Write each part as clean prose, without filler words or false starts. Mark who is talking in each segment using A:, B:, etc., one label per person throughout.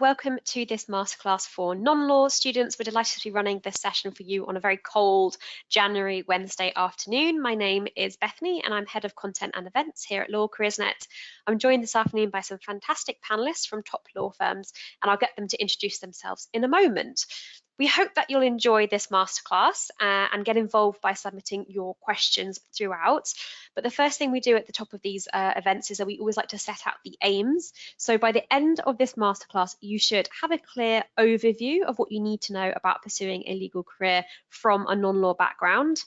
A: welcome to this masterclass for non-law students. We're delighted to be running this session for you on a very cold January Wednesday afternoon. My name is Bethany and I'm Head of Content and Events here at Law Careersnet. I'm joined this afternoon by some fantastic panellists from top law firms, and I'll get them to introduce themselves in a moment. We hope that you'll enjoy this masterclass and get involved by submitting your questions throughout. But the first thing we do at the top of these events is that we always like to set out the aims. So by the end of this masterclass, you should have a clear overview of what you need to know about pursuing a legal career from a non-law background,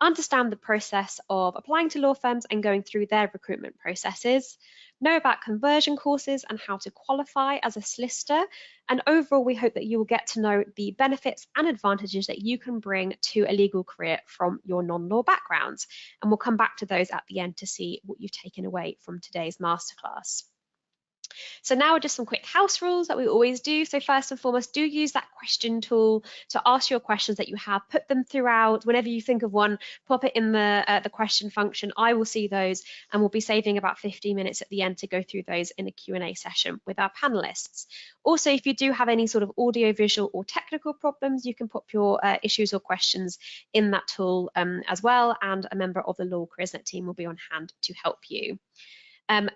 A: understand the process of applying to law firms and going through their recruitment processes, know about conversion courses and how to qualify as a solicitor, and overall we hope that you will get to know the benefits and advantages that you can bring to a legal career from your non-law background. And we'll come back to those at the end to see what you've taken away from today's masterclass. So now just some quick house rules that we always do. So first and foremost, do use that question tool to ask your questions that you have. Put them throughout. Whenever you think of one, pop it in the question function. I will see those, and we'll be saving about 15 minutes at the end to go through those in a Q&A session with our panelists. Also, if you do have any sort of audio, visual or technical problems, you can pop your issues or questions in that tool as well, and a member of the Law Careersnet team will be on hand to help you.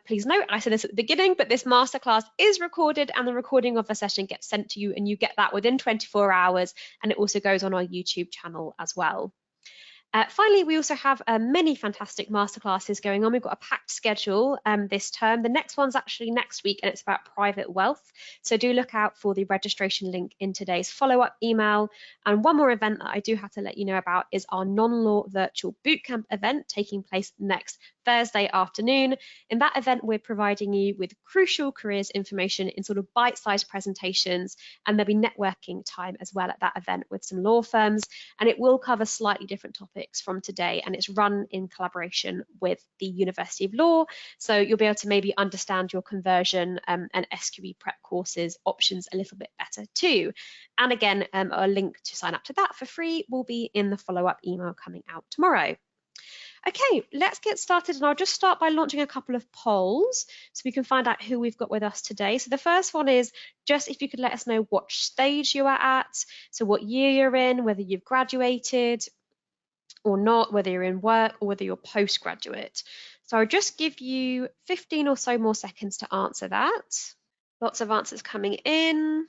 A: Please note, I said this at the beginning, but this masterclass is recorded and the recording of the session gets sent to you, and you get that within 24 hours, and it also goes on our YouTube channel as well. Finally, we also have many fantastic masterclasses going on. We've got a packed schedule this term. The next one's actually next week, and it's about private wealth. So do look out for the registration link in today's follow-up email. And one more event that I do have to let you know about is our non-law virtual bootcamp event taking place next Thursday afternoon. In that event, we're providing you with crucial careers information in sort of bite-sized presentations, and there'll be networking time as well at that event with some law firms, and it will cover slightly different topics from today, and it's run in collaboration with the University of Law, so you'll be able to maybe understand your conversion and SQE prep courses options a little bit better too. And again, a link to sign up to that for free will be in the follow-up email coming out tomorrow. Okay, let's get started, and I'll just start by launching a couple of polls so we can find out who we've got with us today. So the first one is just if you could let us know what stage you are at, so what year you're in, whether you've graduated or not, whether you're in work or whether you're postgraduate. So I'll just give you 15 or so more seconds to answer that. Lots of answers coming in.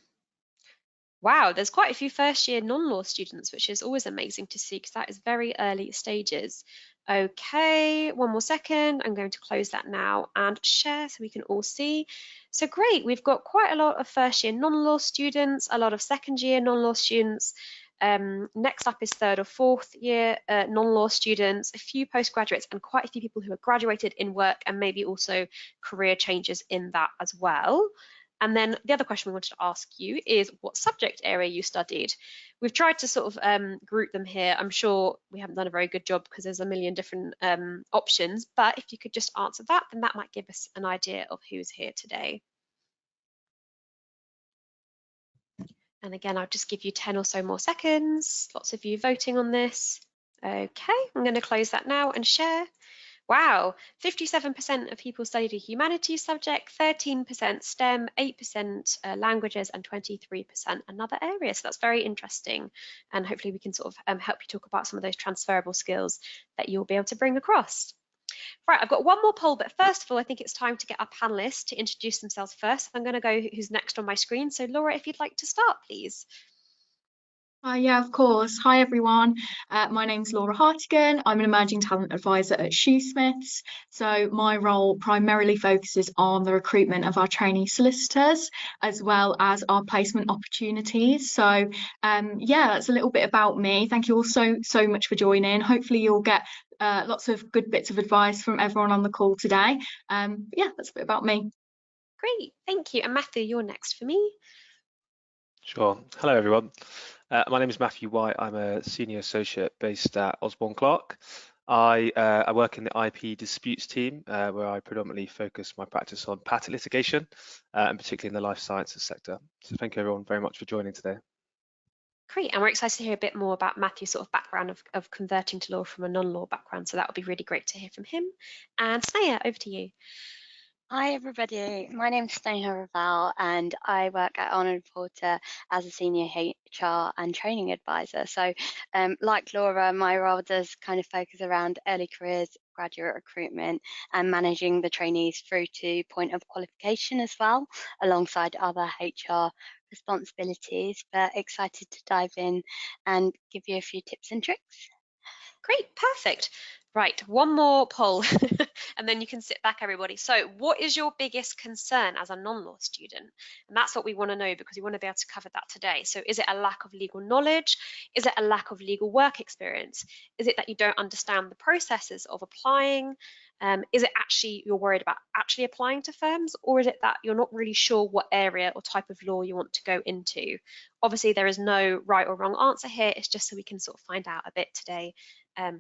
A: Wow, there's quite a few first-year non-law students, which is always amazing to see because that is very early stages. Okay, one more second. I'm going to close that now and share so we can all see. So great, we've got quite a lot of first-year non-law students, a lot of second-year non-law students. Next up is third or fourth year non-law students, a few postgraduates, and quite a few people who are graduated in work and maybe also career changes in that as well. And then the other question we wanted to ask you is what subject area you studied. We've tried to sort of group them here. I'm sure we haven't done a very good job because there's a million different options, but if you could just answer that, then that might give us an idea of who's here today. And again, I'll just give you 10 or so more seconds. Lots of you voting on this. Okay, I'm going to close that now and share. Wow, 57% of people studied a humanities subject, 13% STEM, 8% languages, and 23% another area. So that's very interesting. And hopefully we can sort of help you talk about some of those transferable skills that you'll be able to bring across. Right, I've got one more poll, but first of all, I think it's time to get our panelists to introduce themselves first. I'm going to go who's next on my screen. So Laura, if you'd like to start, please.
B: Yeah, of course. Hi, everyone. My name's Laura Hartigan. I'm an emerging talent advisor at Shoosmiths. So my role primarily focuses on the recruitment of our trainee solicitors, as well as our placement opportunities. So yeah, that's a little bit about me. Thank you all so much for joining. Hopefully you'll get lots of good bits of advice from everyone on the call today. Yeah, that's a bit about me.
A: Great, thank you. And Matthew, you're next for me.
C: Sure. Hello, everyone. My name is Matthew White. I'm a senior associate based at Osborne Clarke. I work in the IP disputes team, where I predominantly focus my practice on patent litigation, and particularly in the life sciences sector. So thank you, everyone, very much for joining today.
A: Great, and we're excited to hear a bit more about Matthew's sort of background of converting to law from a non-law background. So that would be really great to hear from him. And Sneha, over to you.
D: Hi everybody, my name's Sneha Raval and I work at Arnold Porter as a senior HR and training advisor. So like Laura, my role does kind of focus around early careers, graduate recruitment and managing the trainees through to point of qualification as well, alongside other HR responsibilities. But excited to dive in and give you a few tips and tricks.
A: Great, perfect. Right, one more poll and then you can sit back, everybody. So what is your biggest concern as a non-law student? And that's what we want to know, because we want to be able to cover that today. So is it a lack of legal knowledge? Is it a lack of legal work experience? Is it that you don't understand the processes of applying? Is it actually you're worried about actually applying to firms? Or is it that you're not really sure what area or type of law you want to go into? Obviously, there is no right or wrong answer here. It's just so we can sort of find out a bit today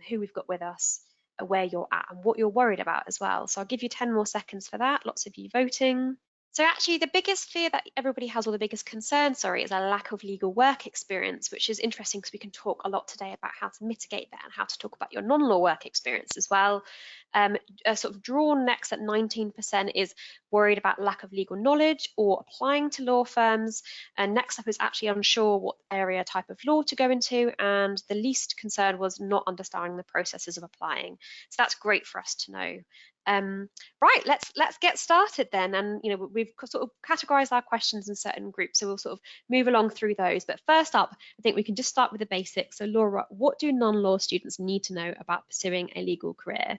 A: who we've got with us, where you're at and what you're worried about as well. So I'll give you 10 more seconds for that. Lots of you voting. So actually the biggest fear that everybody has, or the biggest concern, sorry, is a lack of legal work experience, which is interesting because we can talk a lot today about how to mitigate that and how to talk about your non-law work experience as well. Sort of drawn next at 19% is worried about lack of legal knowledge or applying to law firms. And next up is actually unsure what area type of law to go into. And the least concern was not understanding the processes of applying. So that's great for us to know. Right, let's get started then. And we've sort of categorized our questions in certain groups, so we'll sort of move along through those. But first up, I think we can just start with the basics. So Laura, what do non-law students need to know about pursuing a legal career?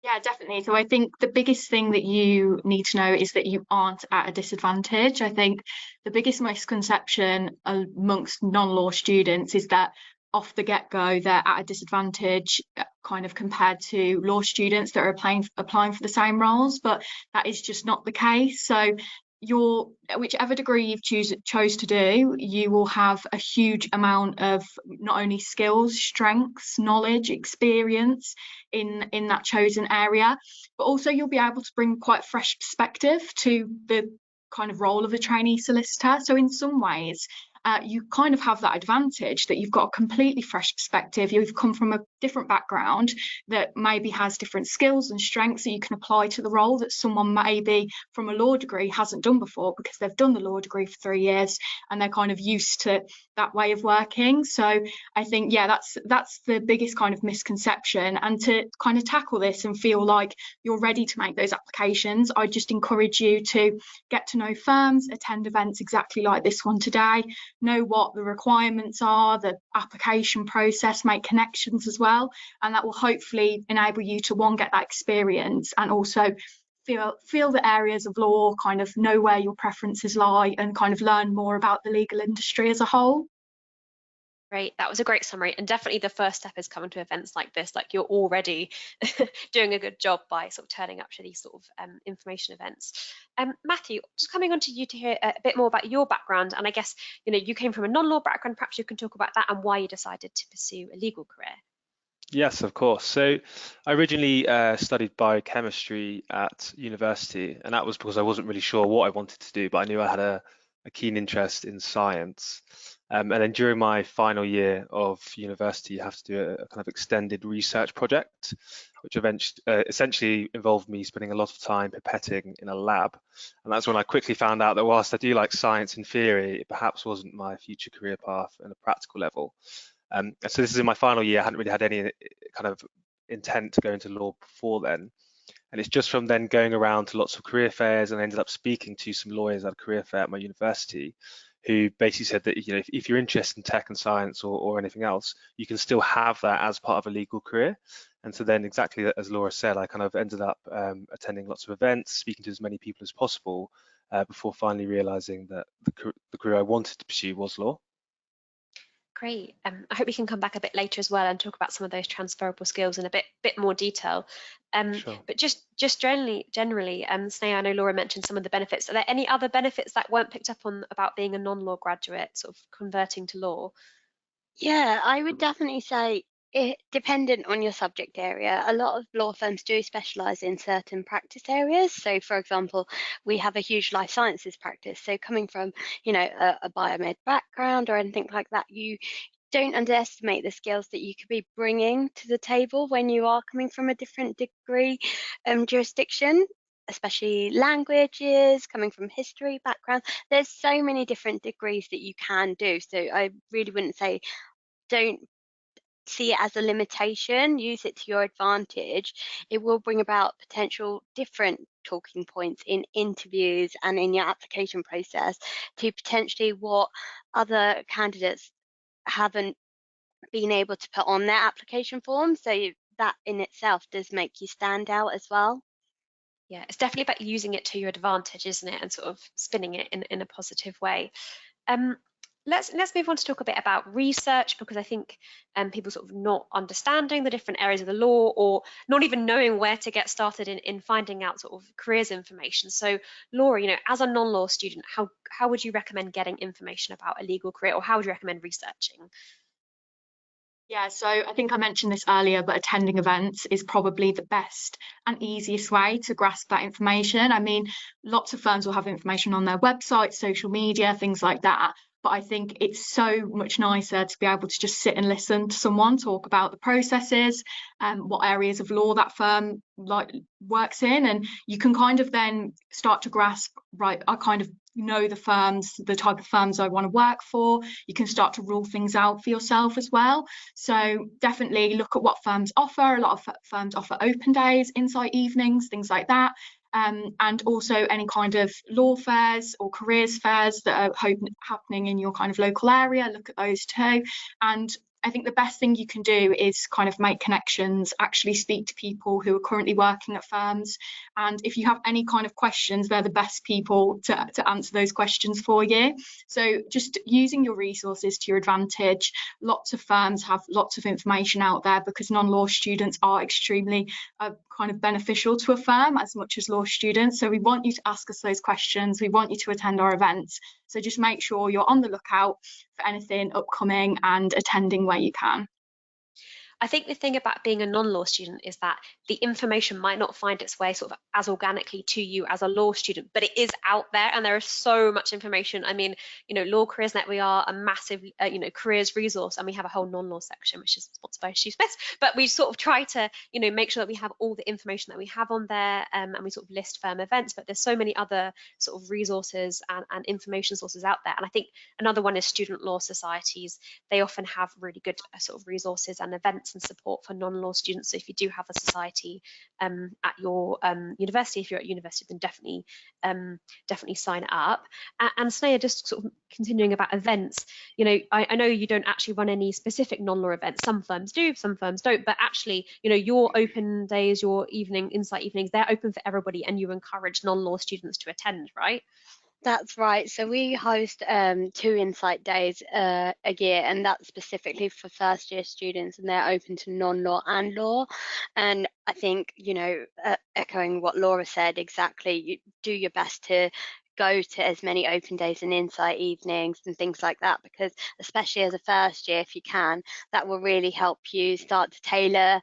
B: Yeah, definitely. So I think the biggest thing that you need to know is that you aren't at a disadvantage. I think the biggest misconception amongst non-law students is that off the get-go they're at a disadvantage kind of compared to law students that are applying for the same roles, but that is just not the case. So whichever degree you've chose to do, you will have a huge amount of not only skills, strengths, knowledge, experience in that chosen area, but also you'll be able to bring quite fresh perspective to the kind of role of a trainee solicitor. So in some ways, you kind of have that advantage that you've got a completely fresh perspective. You've come from a different background that maybe has different skills and strengths that you can apply to the role that someone maybe from a law degree hasn't done before, because they've done the law degree for 3 years and they're kind of used to that way of working. So I think, yeah, that's the biggest kind of misconception. And to kind of tackle this and feel like you're ready to make those applications, I just encourage you to get to know firms, attend events exactly like this one today, know what the requirements are, the application process, make connections as well, and that will hopefully enable you to, one, get that experience, and also feel the areas of law, kind of know where your preferences lie, and kind of learn more about the legal industry as a whole.
A: Great, that was a great summary, and definitely the first step is coming to events like this. Like, you're already doing a good job by sort of turning up to these sort of information events. Matthew, just coming on to you to hear a bit more about your background, and I guess you came from a non-law background. Perhaps you can talk about that and why you decided to pursue a legal career.
C: Yes, of course. So I originally studied biochemistry at university, and that was because I wasn't really sure what I wanted to do, but I knew I had a keen interest in science. And then during my final year of university, you have to do a kind of extended research project, which essentially involved me spending a lot of time pipetting in a lab. And that's when I quickly found out that whilst I do like science in theory, it perhaps wasn't my future career path at a practical level. So this is in my final year. I hadn't really had any kind of intent to go into law before then. And it's just from then going around to lots of career fairs, and I ended up speaking to some lawyers at a career fair at my university who basically said that if you're interested in tech and science or anything else, you can still have that as part of a legal career. And so then, exactly as Laura said, I kind of ended up attending lots of events, speaking to as many people as possible before finally realizing that the career I wanted to pursue was law.
A: Great. I hope we can come back a bit later as well and talk about some of those transferable skills in a bit more detail.
C: Sure.
A: But just generally, Sneha, I know Laura mentioned some of the benefits. Are there any other benefits that weren't picked up on about being a non-law graduate, sort of converting to law?
D: Yeah, I would definitely say dependent on your subject area. A lot of law firms do specialize in certain practice areas. So, for example, we have a huge life sciences practice. So, coming from, a biomed background or anything like that, you don't underestimate the skills that you could be bringing to the table when you are coming from a different degree jurisdiction. especially languages, coming from history backgrounds. There's so many different degrees that you can do. So I really wouldn't say don't see it as a limitation, use it to your advantage. It will bring about potential different talking points in interviews and in your application process to potentially what other candidates haven't been able to put on their application form. So that in itself does make you stand out as well.
A: Yeah, it's definitely about using it to your advantage, isn't it? And sort of spinning it in a positive way. Let's move on to talk a bit about research, because I think people sort of not understanding the different areas of the law, or not even knowing where to get started in finding out sort of careers information. So Laura, you know, as a non-law student, how would you recommend getting information about a legal career, or how would you recommend researching?
B: Yeah, so I think I mentioned this earlier, but attending events is probably the best and easiest way to grasp that information. I mean, lots of firms will have information on their website, social media, things like that. But I think it's so much nicer to be able to just sit and listen to someone talk about the processes and what areas of law that firm works in. And you can kind of then start to grasp, right, I kind of know the firms, the type of firms I want to work for. You can start to rule things out for yourself as well. So definitely look at what firms offer. A lot of firms offer open days, insight evenings, things like that. And also any kind of law fairs or careers fairs that are happening in your kind of local area, look at those too. And I think the best thing you can do is kind of make connections, actually speak to people who are currently working at firms. And if you have any kind of questions, they're the best people to answer those questions for you. So just using your resources to your advantage. Lots of firms have lots of information out there, because non-law students are extremely kind of beneficial to a firm as much as law students. So we want you to ask us those questions. We want you to attend our events. So just make sure you're on the lookout for anything upcoming and attending where you can.
A: I think the thing about being a non-law student is that the information might not find its way sort of as organically to you as a law student, but it is out there, and there is so much information. I mean, you know, Law Careers Net, we are a massive, you know, careers resource, and we have a whole non-law section, which is sponsored by Shoosmiths, but we sort of try to, you know, make sure that we have all the information that we have on there, and we sort of list firm events, but there's so many other sort of resources and information sources out there. And I think another one is student law societies. They often have really good sort of resources and events and support for non-law students. So if you do have a society at your university, if you're at university, then definitely sign up. And Sneha, just sort of continuing about events, you know, I know you don't actually run any specific non-law events. Some firms do, some firms don't, but actually, you know, your open days, your insight evenings, they're open for everybody, and you encourage non-law students to attend, right?
D: That's right. So we host 2 insight days a year, and that's specifically for first year students, and they're open to non-law and law. And I think, you know, echoing what Laura said, exactly, you do your best to go to as many open days and insight evenings and things like that, because especially as a first year, if you can, that will really help you start to tailor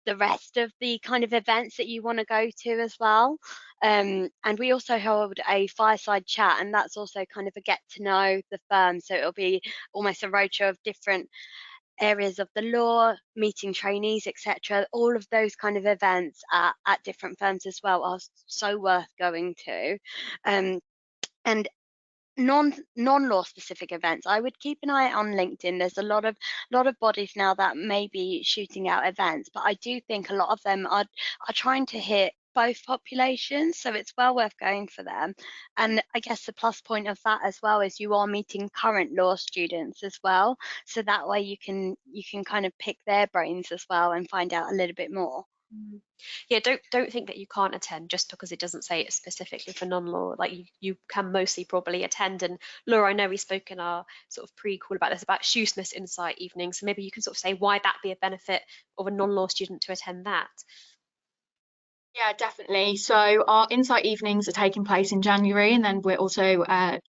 D: the rest of the kind of events that you want to go to as well. And we also hold a fireside chat, and that's also kind of a get to know the firm. So it'll be almost a roadshow of different areas of the law, meeting trainees, etc. All of those kind of events at different firms as well are so worth going to. And non-law specific events, I would keep an eye on LinkedIn. There's a lot of bodies now that may be shooting out events, but I do think a lot of them are trying to hit both populations, so it's well worth going for them. And I guess the plus point of that as well is you are meeting current law students as well, so that way you can kind of pick their brains as well and find out a little bit more.
A: Yeah, don't think that you can't attend just because it doesn't say it's specifically for non-law. Like you can mostly probably attend. And Laura, I know we spoke in our sort of pre-call about this, about Shoosmiths Insight Evening, so maybe you can sort of say why that be a benefit of a non-law student to attend that.
B: Yeah, definitely. So our insight evenings are taking place in January, and then we're also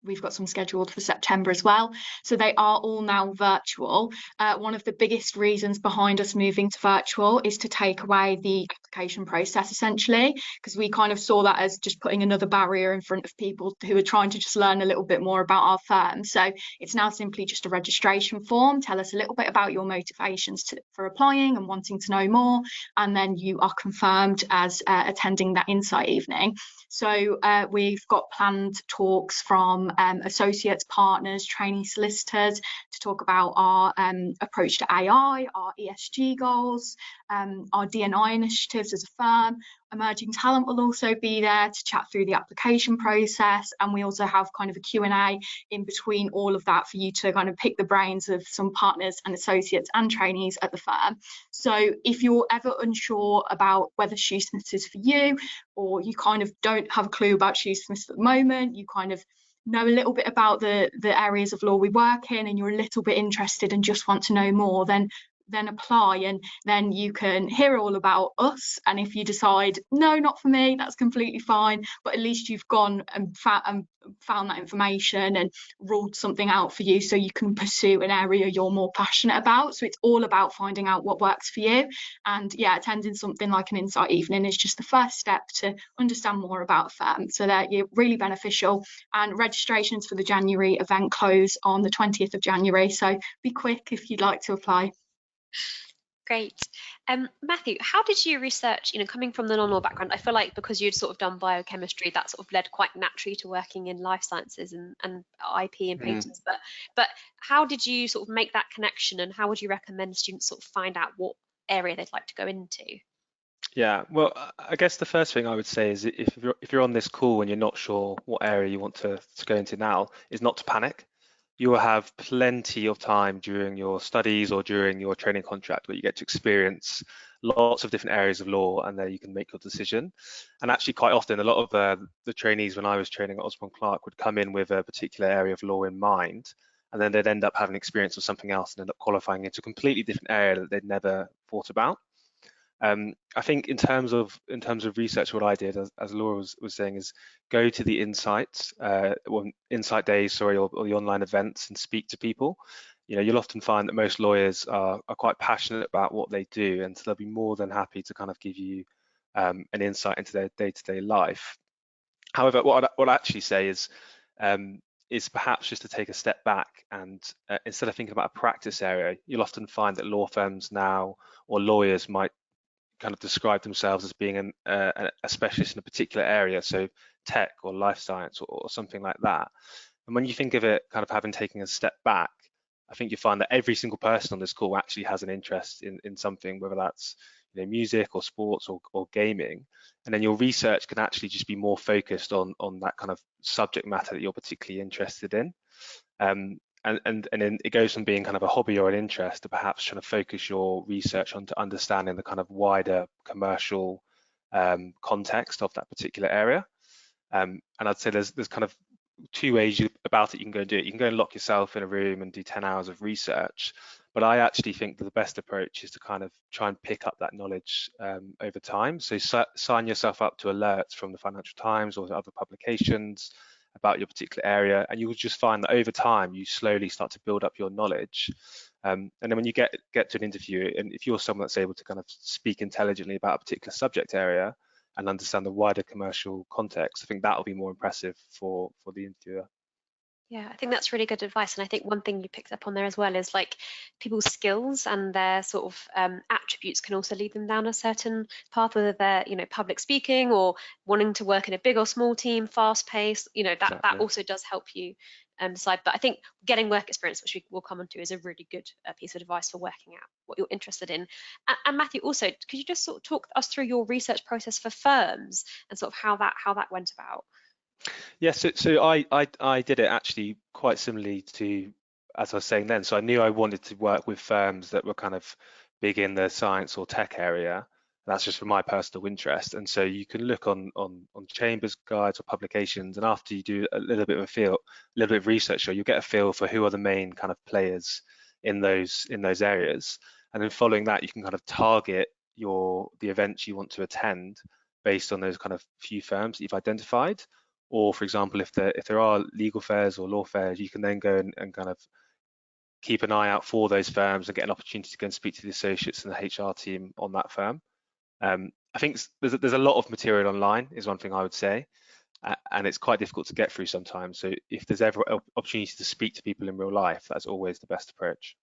B: we've got some scheduled for September as well. So they are all now virtual. One of the biggest reasons behind us moving to virtual is to take away the application process, essentially, because we kind of saw that as just putting another barrier in front of people who are trying to just learn a little bit more about our firm. So it's now simply just a registration form. Tell us a little bit about your motivations for applying and wanting to know more, and then you are confirmed as attending that insight evening. So we've got planned talks from associates, partners, trainee solicitors to talk about our approach to AI, our ESG goals, our D&I initiatives as a firm. Emerging talent will also be there to chat through the application process, and we also have kind of a Q&A in between all of that for you to kind of pick the brains of some partners and associates and trainees at the firm. So if you're ever unsure about whether Shoosmiths is for you, or you kind of don't have a clue about Shoosmiths at the moment, you kind of know a little bit about the areas of law we work in, and you're a little bit interested and just want to know more, then apply, and then you can hear all about us. And if you decide no, not for me, that's completely fine, but at least you've gone and found that information and ruled something out for you, so you can pursue an area you're more passionate about. So it's all about finding out what works for you. And yeah, attending something like an insight evening is just the first step to understand more about a firm, so that you're really beneficial. And registrations for the January event close on the 20th of January, so be quick if you'd like to apply.
A: Great. Matthew, how did you research, coming from the non-law background? I feel like because you'd sort of done biochemistry, that sort of led quite naturally to working in life sciences and IP and patents. But how did you sort of make that connection, and how would you recommend students sort of find out what area they'd like to go into?
C: Yeah, well, I guess the first thing I would say is if you're on this call and you're not sure what area you want to go into now, is not to panic. You will have plenty of time during your studies or during your training contract where you get to experience lots of different areas of law, and there you can make your decision. And actually quite often a lot of the trainees when I was training at Osborne Clarke would come in with a particular area of law in mind, and then they'd end up having experience of something else and end up qualifying into a completely different area that they'd never thought about. I think in terms of research, what I did, as Laura was saying, is go to the insight days, or the online events, and speak to people. You'll often find that most lawyers are quite passionate about what they do, and so they'll be more than happy to kind of give you an insight into their day-to-day life. However, what I actually say is perhaps just to take a step back, and instead of thinking about a practice area, you'll often find that law firms now, or lawyers, might kind of describe themselves as being a specialist in a particular area, so tech or life science or something like that. And when you think of it kind of having taken a step back, I think you find that every single person on this call actually has an interest in something, whether that's music or sports or gaming, and then your research can actually just be more focused on that kind of subject matter that you're particularly interested in. And then it goes from being kind of a hobby or an interest to perhaps trying to focus your research onto understanding the kind of wider commercial context of that particular area. And I'd say there's kind of two ways about it you can go and do it. You can go and lock yourself in a room and do 10 hours of research, but I actually think that the best approach is to kind of try and pick up that knowledge over time. So sign yourself up to alerts from the Financial Times or other publications about your particular area, and you will just find that over time you slowly start to build up your knowledge, and then when you get to an interview, and if you're someone that's able to kind of speak intelligently about a particular subject area and understand the wider commercial context, I think that will be more impressive for the interviewer.
A: Yeah, I think that's really good advice. And I think one thing you picked up on there as well is like people's skills and their sort of attributes can also lead them down a certain path, whether they're, public speaking or wanting to work in a big or small team, fast paced, that also does help you decide. But I think getting work experience, which we will come on to, is a really good piece of advice for working out what you're interested in. And Matthew, also, could you just sort of talk us through your research process for firms and sort of how that went about?
C: Yes, so I did it actually quite similarly to, as I was saying then. So I knew I wanted to work with firms that were kind of big in the science or tech area. That's just for my personal interest. And so you can look on chambers guides or publications, and after you do a little bit of research, you'll get a feel for who are the main kind of players in those areas. And then following that, you can kind of target the events you want to attend based on those kind of few firms that you've identified. Or, for example, if there are legal fairs or law fairs, you can then go and kind of keep an eye out for those firms and get an opportunity to go and speak to the associates and the HR team on that firm. And I think there's a lot of material online is one thing I would say, and it's quite difficult to get through sometimes. So if there's ever an opportunity to speak to people in real life, that's always the best approach.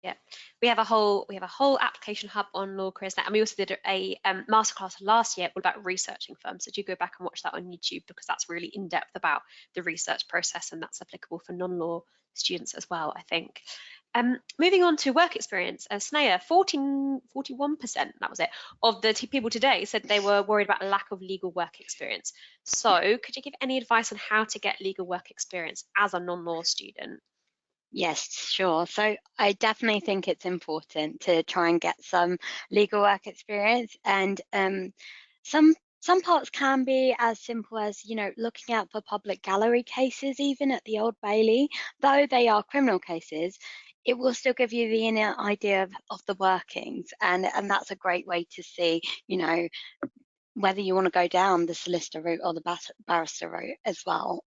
A: Yeah, we have a whole application hub on Law CareersNet, and we also did a masterclass last year all about researching firms. So do go back and watch that on YouTube, because that's really in depth about the research process, and that's applicable for non-law students as well, I think. Moving on to work experience, Sneha, 41%, that was it, of the people today said they were worried about a lack of legal work experience. So could you give any advice on how to get legal work experience as a non-law student?
D: Yes, sure. So I definitely think it's important to try and get some legal work experience, and some parts can be as simple as, you know, looking out for public gallery cases, even at the Old Bailey, though they are criminal cases. It will still give you the inner idea of the workings, and that's a great way to see, you know, whether you want to go down the solicitor route or the barrister route as well.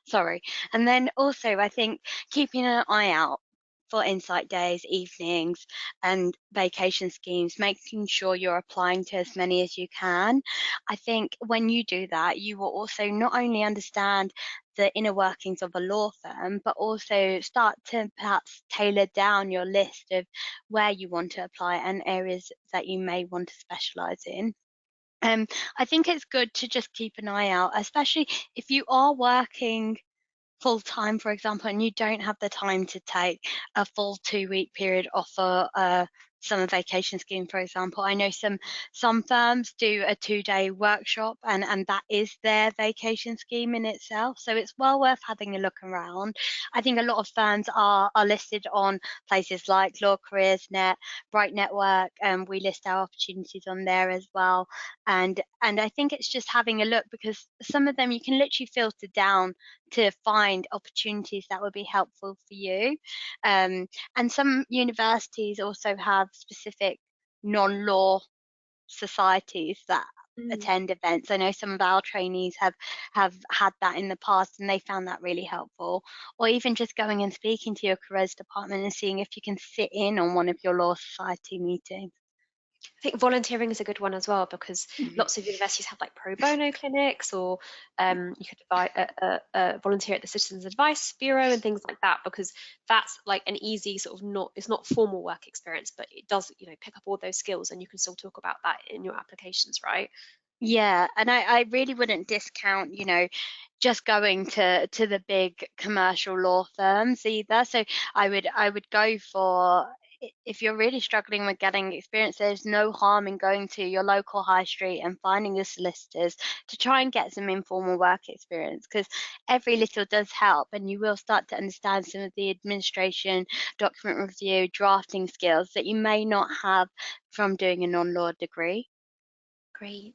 D: Sorry. And then also, I think keeping an eye out for insight days, evenings, and vacation schemes, making sure you're applying to as many as you can. I think when you do that, you will also not only understand the inner workings of a law firm, but also start to perhaps tailor down your list of where you want to apply and areas that you may want to specialise in. I think it's good to just keep an eye out, especially if you are working full time, for example, and you don't have the time to take a full 2-week period off a summer vacation scheme, for example. I know some firms do a 2-day workshop, and that is their vacation scheme in itself. So it's well worth having a look around. I think a lot of firms are listed on places like Law Careers Net, Bright Network, and we list our opportunities on there as well. And I think it's just having a look, because some of them you can literally filter down to find opportunities that would be helpful for you. And some universities also have specific non-law societies that attend events. I know some of our trainees have had that in the past, and they found that really helpful. Or even just going and speaking to your careers department and seeing if you can sit in on one of your law society meetings.
A: I think volunteering is a good one as well, because lots of universities have like pro bono clinics, or you could volunteer at the Citizens Advice Bureau and things like that, because that's like an easy sort of it's not formal work experience, but it does, you know, pick up all those skills, and you can still talk about that in your applications, right?
D: Yeah, and I really wouldn't discount, you know, just going to the big commercial law firms either. So I would go for, if you're really struggling with getting experience, there's no harm in going to your local high street and finding the solicitors to try and get some informal work experience, because every little does help, and you will start to understand some of the administration, document review, drafting skills that you may not have from doing a non-law degree.
A: Great.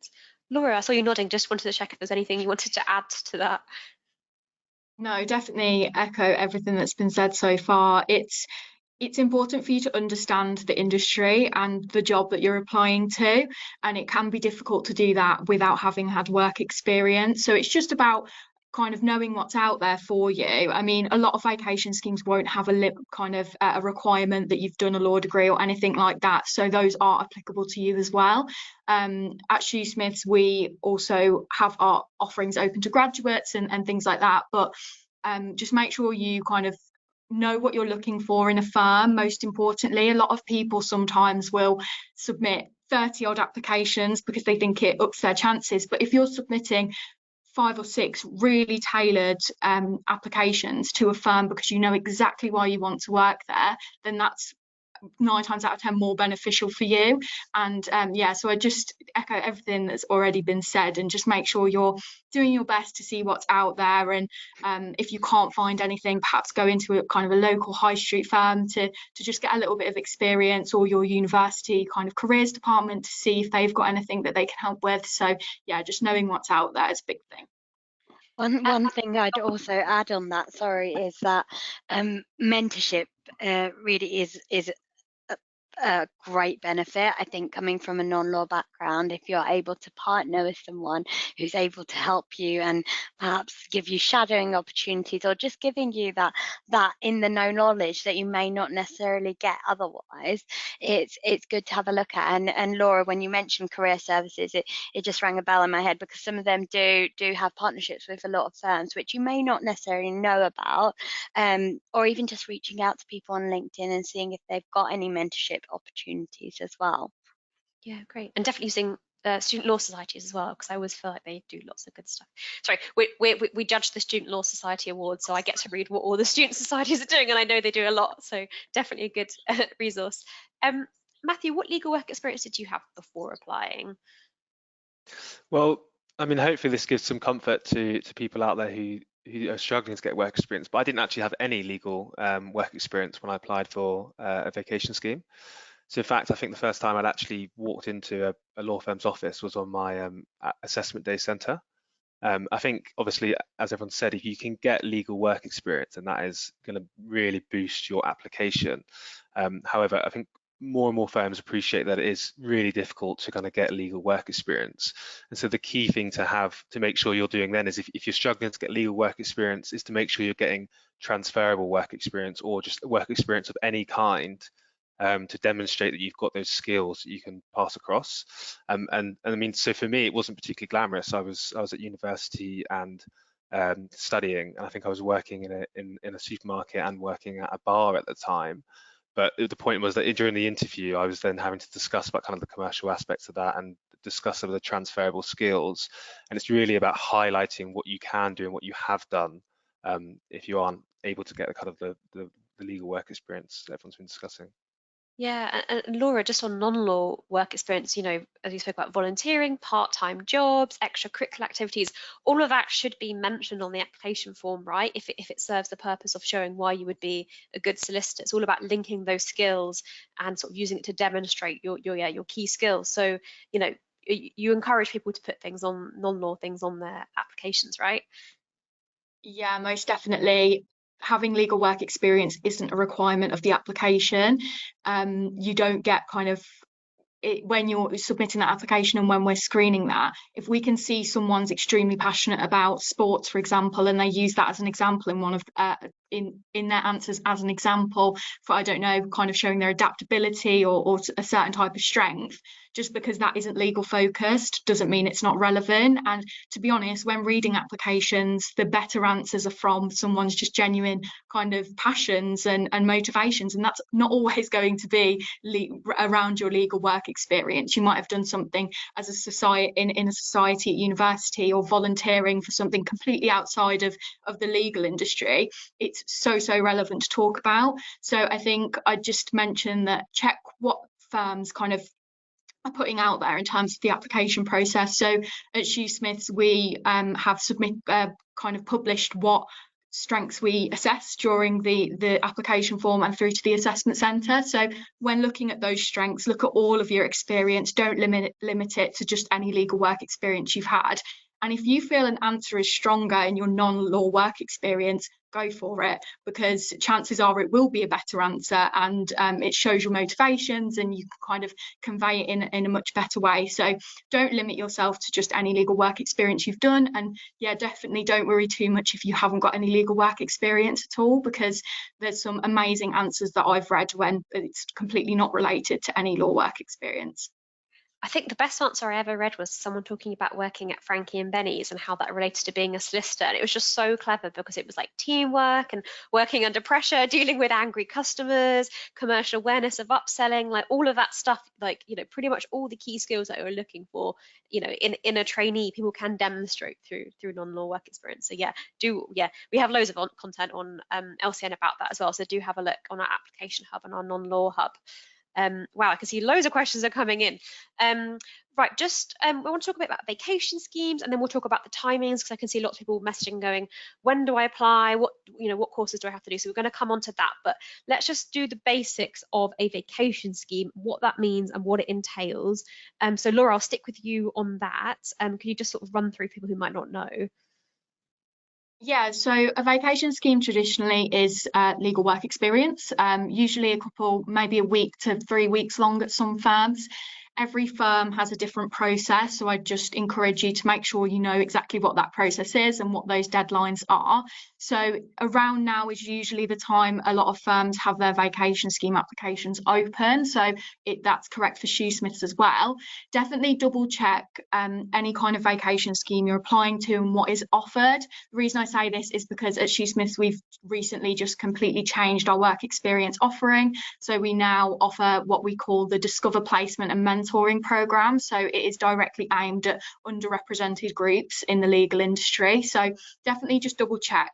A: Laura, I saw you nodding. Just wanted to check if there's anything you wanted to add to that.
B: No, definitely echo everything that's been said so far. It's important for you to understand the industry and the job that you're applying to, and it can be difficult to do that without having had work experience. So it's just about kind of knowing what's out there for you. I mean, a lot of vacation schemes won't have a requirement that you've done a law degree or anything like that, so those are applicable to you as well. At Shoosmiths, we also have our offerings open to graduates and things like that, but just make sure you kind of know what you're looking for in a firm. Most importantly, a lot of people sometimes will submit 30 odd applications because they think it ups their chances, but if you're submitting 5 or 6 really tailored applications to a firm because you know exactly why you want to work there, then that's 9 times out of 10 more beneficial for you. And yeah, so I just echo everything that's already been said, and just make sure you're doing your best to see what's out there. And if you can't find anything, perhaps go into a kind of a local high street firm to just get a little bit of experience, or your university kind of careers department to see if they've got anything that they can help with. So yeah, just knowing what's out there is a big thing.
D: One thing I'd also add on that, sorry, is that mentorship really is a great benefit. I think coming from a non-law background, if you're able to partner with someone who's able to help you and perhaps give you shadowing opportunities, or just giving you that in the know knowledge that you may not necessarily get otherwise, it's good to have a look at. And Laura, when you mentioned career services, it just rang a bell in my head, because some of them do have partnerships with a lot of firms which you may not necessarily know about, or even just reaching out to people on LinkedIn and seeing if they've got any mentorship opportunities as well.
A: Yeah, great. And definitely using student law societies as well, because I always feel like they do lots of good stuff. Sorry, we judge the Student Law Society Awards, so I get to read what all the student societies are doing, and I know they do a lot, so definitely a good resource. Matthew, what legal work experience did you have before applying?
C: Well, I mean, hopefully this gives some comfort to people out there who are struggling to get work experience, but I didn't actually have any legal work experience when I applied for a vacation scheme. So in fact, I think the first time I'd actually walked into a law firm's office was on my assessment day centre. I think, obviously, as everyone said, if you can get legal work experience, and that is going to really boost your application. However, I think more and more firms appreciate that it is really difficult to kind of get legal work experience. And so the key thing to have to make sure you're doing then is, if you're struggling to get legal work experience, is to make sure you're getting transferable work experience, or just work experience of any kind, to demonstrate that you've got those skills that you can pass across. And I mean, so for me, it wasn't particularly glamorous. I was at university and studying, and I think I was working in a supermarket and working at a bar at the time. But the point was that during the interview, I was then having to discuss about kind of the commercial aspects of that and discuss some of the transferable skills. And it's really about highlighting what you can do and what you have done, if you aren't able to get the kind of the legal work experience that everyone's been discussing.
A: Yeah, and Laura, just on non-law work experience, you know, as you spoke about volunteering, part-time jobs, extracurricular activities, all of that should be mentioned on the application form, right? If it serves the purpose of showing why you would be a good solicitor. It's all about linking those skills and sort of using it to demonstrate your key skills. So, you know, you encourage people to put things on, non-law things on their applications, right?
B: Yeah, most definitely. Having legal work experience isn't a requirement of the application. You don't get kind of when you're submitting that application and when we're screening that, if we can see someone's extremely passionate about sports, for example, and they use that as an example in one of in their answers as an example for, I don't know, kind of showing their adaptability or a certain type of strength, just because that isn't legal focused doesn't mean it's not relevant. And to be honest, when reading applications, the better answers are from someone's just genuine kind of passions and motivations, and that's not always going to be around your legal work experience. You might have done something as a society in a society at university, or volunteering for something completely outside of the legal industry. It's so relevant to talk about. So I think I just mentioned that check what firms kind of are putting out there in terms of the application process. So at Shoosmiths, we have kind of published what strengths we assess during the application form and through to the assessment centre. So when looking at those strengths, look at all of your experience. Don't limit it to just any legal work experience you've had. And if you feel an answer is stronger in your non-law work experience, go for it, because chances are it will be a better answer, and it shows your motivations and you can kind of convey it in a much better way. So don't limit yourself to just any legal work experience you've done. And yeah, definitely don't worry too much if you haven't got any legal work experience at all, because there's some amazing answers that I've read when it's completely not related to any law work experience.
A: I think the best answer I ever read was someone talking about working at Frankie and Benny's and how that related to being a solicitor. And it was just so clever, because it was like teamwork and working under pressure, dealing with angry customers, commercial awareness of upselling, like all of that stuff, like, you know, pretty much all the key skills that we're looking for, you know, in a trainee, people can demonstrate through non-law work experience. So we have loads of content on LCN about that as well. So do have a look on our application hub and our non-law hub. Wow, I can see loads of questions are coming in. Right, just we want to talk a bit about vacation schemes, and then we'll talk about the timings, because I can see lots of people messaging going, when do I apply? What courses do I have to do? So we're going to come on to that, but let's just do the basics of a vacation scheme, what that means and what it entails. So Laura, I'll stick with you on that. Can you just sort of run through people who might not know?
B: Yeah, so a vacation scheme traditionally is legal work experience, usually a couple, maybe a week to 3 weeks long at some firms. Every firm has a different process, so I just encourage you to make sure you know exactly what that process is and what those deadlines are. So around now is usually the time a lot of firms have their vacation scheme applications open. So that's correct for Shoosmiths as well. Definitely double check any kind of vacation scheme you're applying to and what is offered. The reason I say this is because at Shoosmiths we've recently just completely changed our work experience offering. So we now offer what we call the Discover Placement and Mentoring program. So it is directly aimed at underrepresented groups in the legal industry. So definitely just double check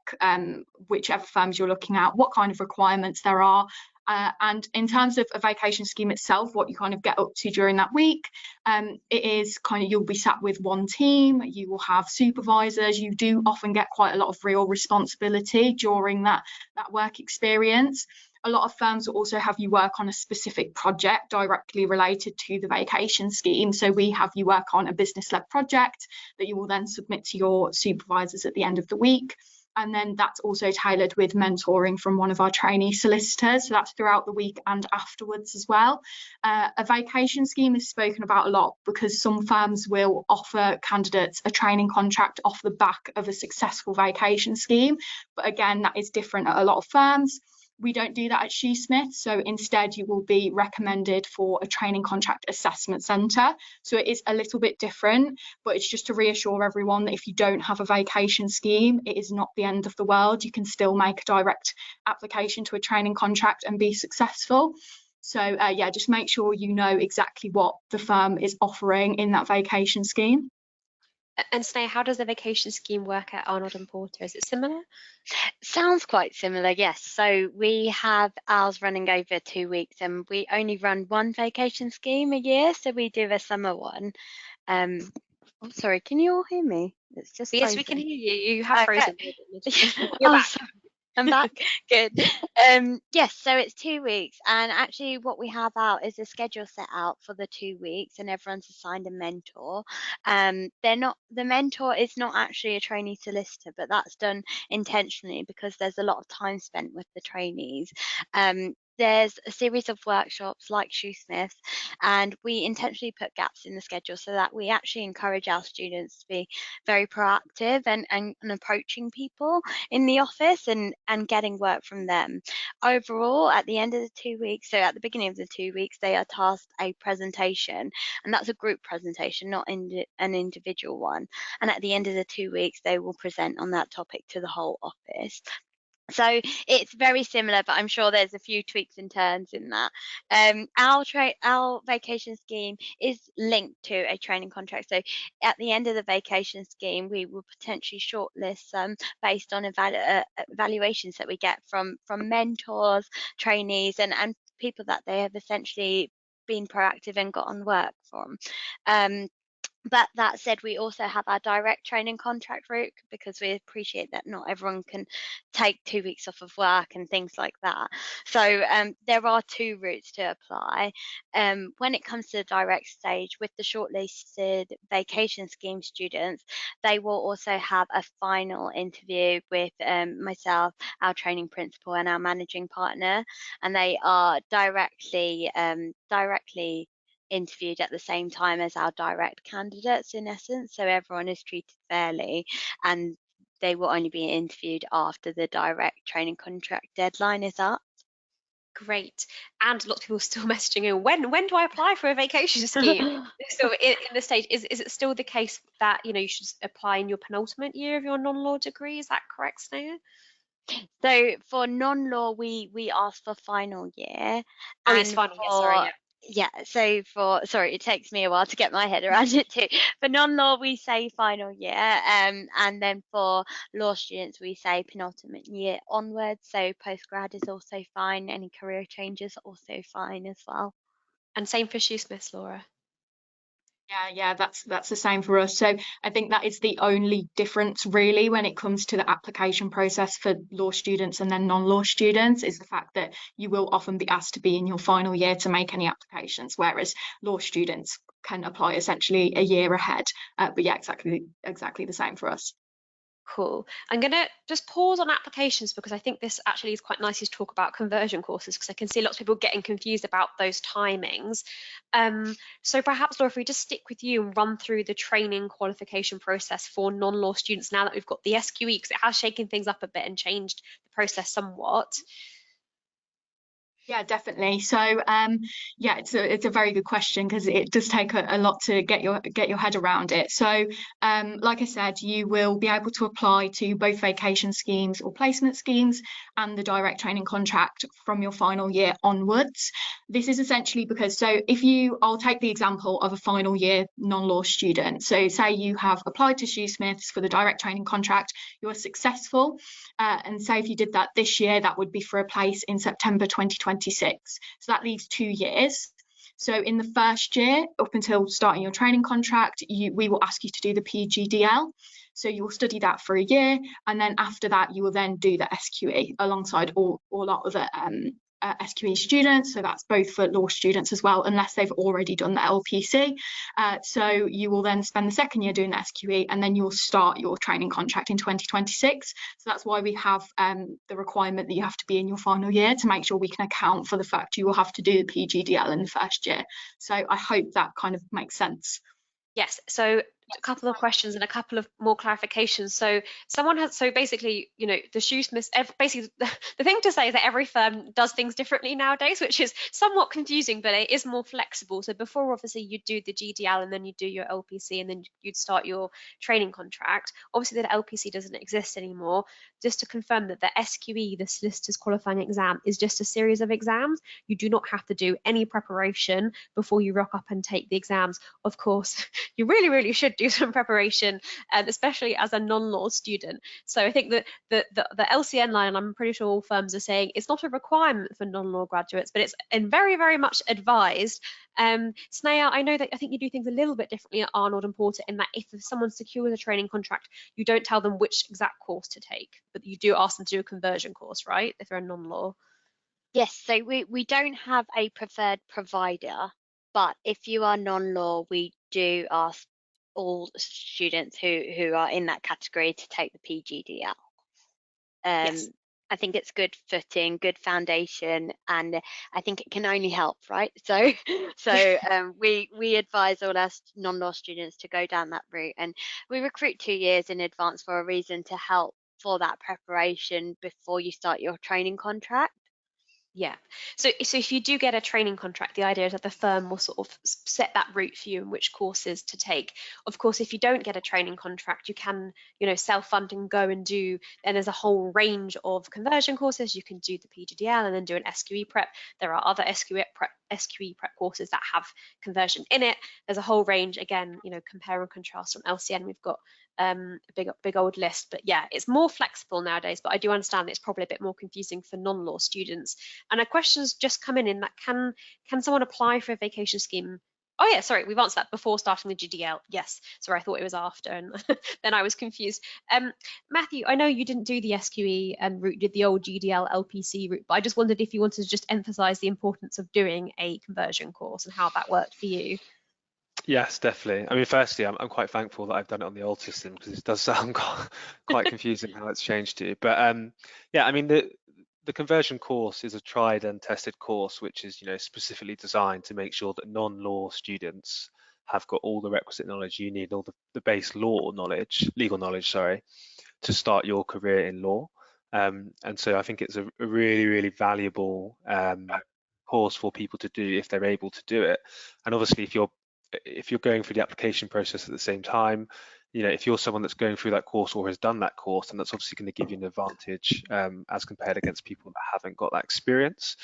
B: whichever firms you're looking at, what kind of requirements there are. And in terms of a vacation scheme itself, what you kind of get up to during that week, it is kind of, you'll be sat with one team, you will have supervisors, you do often get quite a lot of real responsibility during that work experience. A lot of firms will also have you work on a specific project directly related to the vacation scheme. So we have you work on a business-led project that you will then submit to your supervisors at the end of the week. And then that's also tailored with mentoring from one of our trainee solicitors. So that's throughout the week and afterwards as well. A vacation scheme is spoken about a lot because some firms will offer candidates a training contract off the back of a successful vacation scheme. But again, that is different at a lot of firms. We don't do that at Shoosmiths, so instead you will be recommended for a training contract assessment centre. So it is a little bit different, but it's just to reassure everyone that if you don't have a vacation scheme, it is not the end of the world. You can still make a direct application to a training contract and be successful. So yeah, just make sure you know exactly what the firm is offering in that vacation scheme.
A: And Sneha, how does the vacation scheme work at Arnold and Porter? Is it similar?
D: Sounds quite similar, yes. So we have ours running over 2 weeks, and we only run one vacation scheme a year. So we do a summer one. Oh, sorry, can you all hear me? It's just
A: Yes,
D: frozen.
A: we can hear you. You have frozen.
D: Okay.
A: You're back.
D: Sorry. I'm back. Good. Yes, so it's 2 weeks, and actually what we have out is a schedule set out for the 2 weeks, and everyone's assigned a mentor. The mentor is not actually a trainee solicitor, but that's done intentionally because there's a lot of time spent with the trainees. There's a series of workshops like Shoosmiths, and we intentionally put gaps in the schedule so that we actually encourage our students to be very proactive and approaching people in the office and getting work from them. Overall, at the end of the 2 weeks, so at the beginning of the 2 weeks, they are tasked a presentation, and that's a group presentation, not an individual one. And at the end of the 2 weeks, they will present on that topic to the whole office. So it's very similar, but I'm sure there's a few tweaks and turns in that. Our vacation scheme is linked to a training contract. So at the end of the vacation scheme, we will potentially shortlist some based on evaluations that we get from mentors, trainees, and people that they have essentially been proactive and gotten work from. But that said, we also have our direct training contract route because we appreciate that not everyone can take 2 weeks off of work and things like that. So there are two routes to apply. When it comes to the direct stage, with the shortlisted vacation scheme students, they will also have a final interview with myself, our training principal, and our managing partner, and they are directly interviewed at the same time as our direct candidates, in essence, so everyone is treated fairly, and they will only be interviewed after the direct training contract deadline is up.
A: Great. And lots of people still messaging in, when do I apply for a vacation scheme? So in this stage, is it still the case that you should apply in your penultimate year of your non-law degree? Is that correct, Sneha?
D: So for non-law, we ask for final year.
A: Oh, yes, final year, sorry, yeah.
D: Yeah, so sorry, it takes me a while to get my head around it too. For non-law, we say final year, and then for law students, we say penultimate year onwards. So postgrad is also fine. Any career changes are also fine as well.
A: And same for Shoosmiths, Laura.
B: Yeah, that's the same for us. So I think that is the only difference really when it comes to the application process for law students and then non-law students, is the fact that you will often be asked to be in your final year to make any applications, whereas law students can apply essentially a year ahead. But yeah, exactly the same for us.
A: Cool. I'm going to just pause on applications because I think this actually is quite nice to talk about conversion courses, because I can see lots of people getting confused about those timings. So perhaps, Laura, if we just stick with you and run through the training qualification process for non-law students now that we've got the SQE, because it has shaken things up a bit and changed the process somewhat.
B: Yeah, definitely. So, yeah, it's a very good question, because it does take a lot to get your head around it. So, like I said, you will be able to apply to both vacation schemes or placement schemes and the direct training contract from your final year onwards. This is essentially because, so if I'll take the example of a final year non-law student. So, say you have applied to Shoosmiths for the direct training contract, you are successful, and say if you did that this year, that would be for a place in September 2026. So that leaves 2 years. So in the first year, up until starting your training contract, we will ask you to do the PGDL. So you will study that for a year, and then after that, you will then do the SQE alongside all our other SQE students. So that's both for law students as well, unless they've already done the LPC. So you will then spend the second year doing the SQE, and then you'll start your training contract in 2026. So that's why we have the requirement that you have to be in your final year, to make sure we can account for the fact you will have to do the PGDL in the first year. So I hope that kind of makes sense.
A: Yes, so a couple of questions and a couple of more clarifications. So basically, you know, the Shoosmiths, basically the thing to say is that every firm does things differently nowadays, which is somewhat confusing, but it is more flexible. So before, obviously, you'd do the GDL and then you'd do your LPC and then you'd start your training contract. Obviously, the LPC doesn't exist anymore. Just to confirm that the SQE, the Solicitor's Qualifying Exam, is just a series of exams. You do not have to do any preparation before you rock up and take the exams. Of course, you really, really should do some preparation, especially as a non-law student. So I think that the LCN line, and I'm pretty sure all firms are saying, it's not a requirement for non-law graduates, but it's very, very much advised. Sneha, I think you do things a little bit differently at Arnold and Porter, in that if someone secures a training contract, you don't tell them which exact course to take, but you do ask them to do a conversion course, right? If they're a non-law.
D: Yes, so we don't have a preferred provider, but if you are non-law, we do ask all students who are in that category to take the PGDL.
A: Yes.
D: I think it's good footing, good foundation, and I think it can only help, right? So we advise all our non-law students to go down that route, and we recruit 2 years in advance for a reason, to help for that preparation before you start your training contract.
A: Yeah. So if you do get a training contract, the idea is that the firm will sort of set that route for you and which courses to take. Of course, if you don't get a training contract, you can, you know, self-fund and go and do, and there's a whole range of conversion courses. You can do the PGDL and then do an SQE prep. There are other SQE prep courses that have conversion in it. There's a whole range, again, you know, compare and contrast from LCN. We've got a big old list, but yeah, it's more flexible nowadays, but I do understand that it's probably a bit more confusing for non-law students. And a question's just come in that can someone apply for a vacation scheme? Oh yeah, sorry, we've answered that before starting the GDL. Yes, sorry, I thought it was after, and then I was confused. Matthew, I know you didn't do the SQE and route, did the old GDL LPC route, but I just wondered if you wanted to just emphasize the importance of doing a conversion course and how that worked for you.
C: Yes, definitely. I mean, firstly, I'm quite thankful that I've done it on the old system, because it does sound quite confusing how it's changed to. But yeah, I mean, the conversion course is a tried and tested course, which is, you know, specifically designed to make sure that non-law students have got all the requisite knowledge you need, all the base legal knowledge, sorry, to start your career in law. And so I think it's a really, really valuable course for people to do if they're able to do it. And obviously, if you're going through the application process at the same time, you know, if you're someone that's going through that course or has done that course, then that's obviously going to give you an advantage as compared against people that haven't got that experience.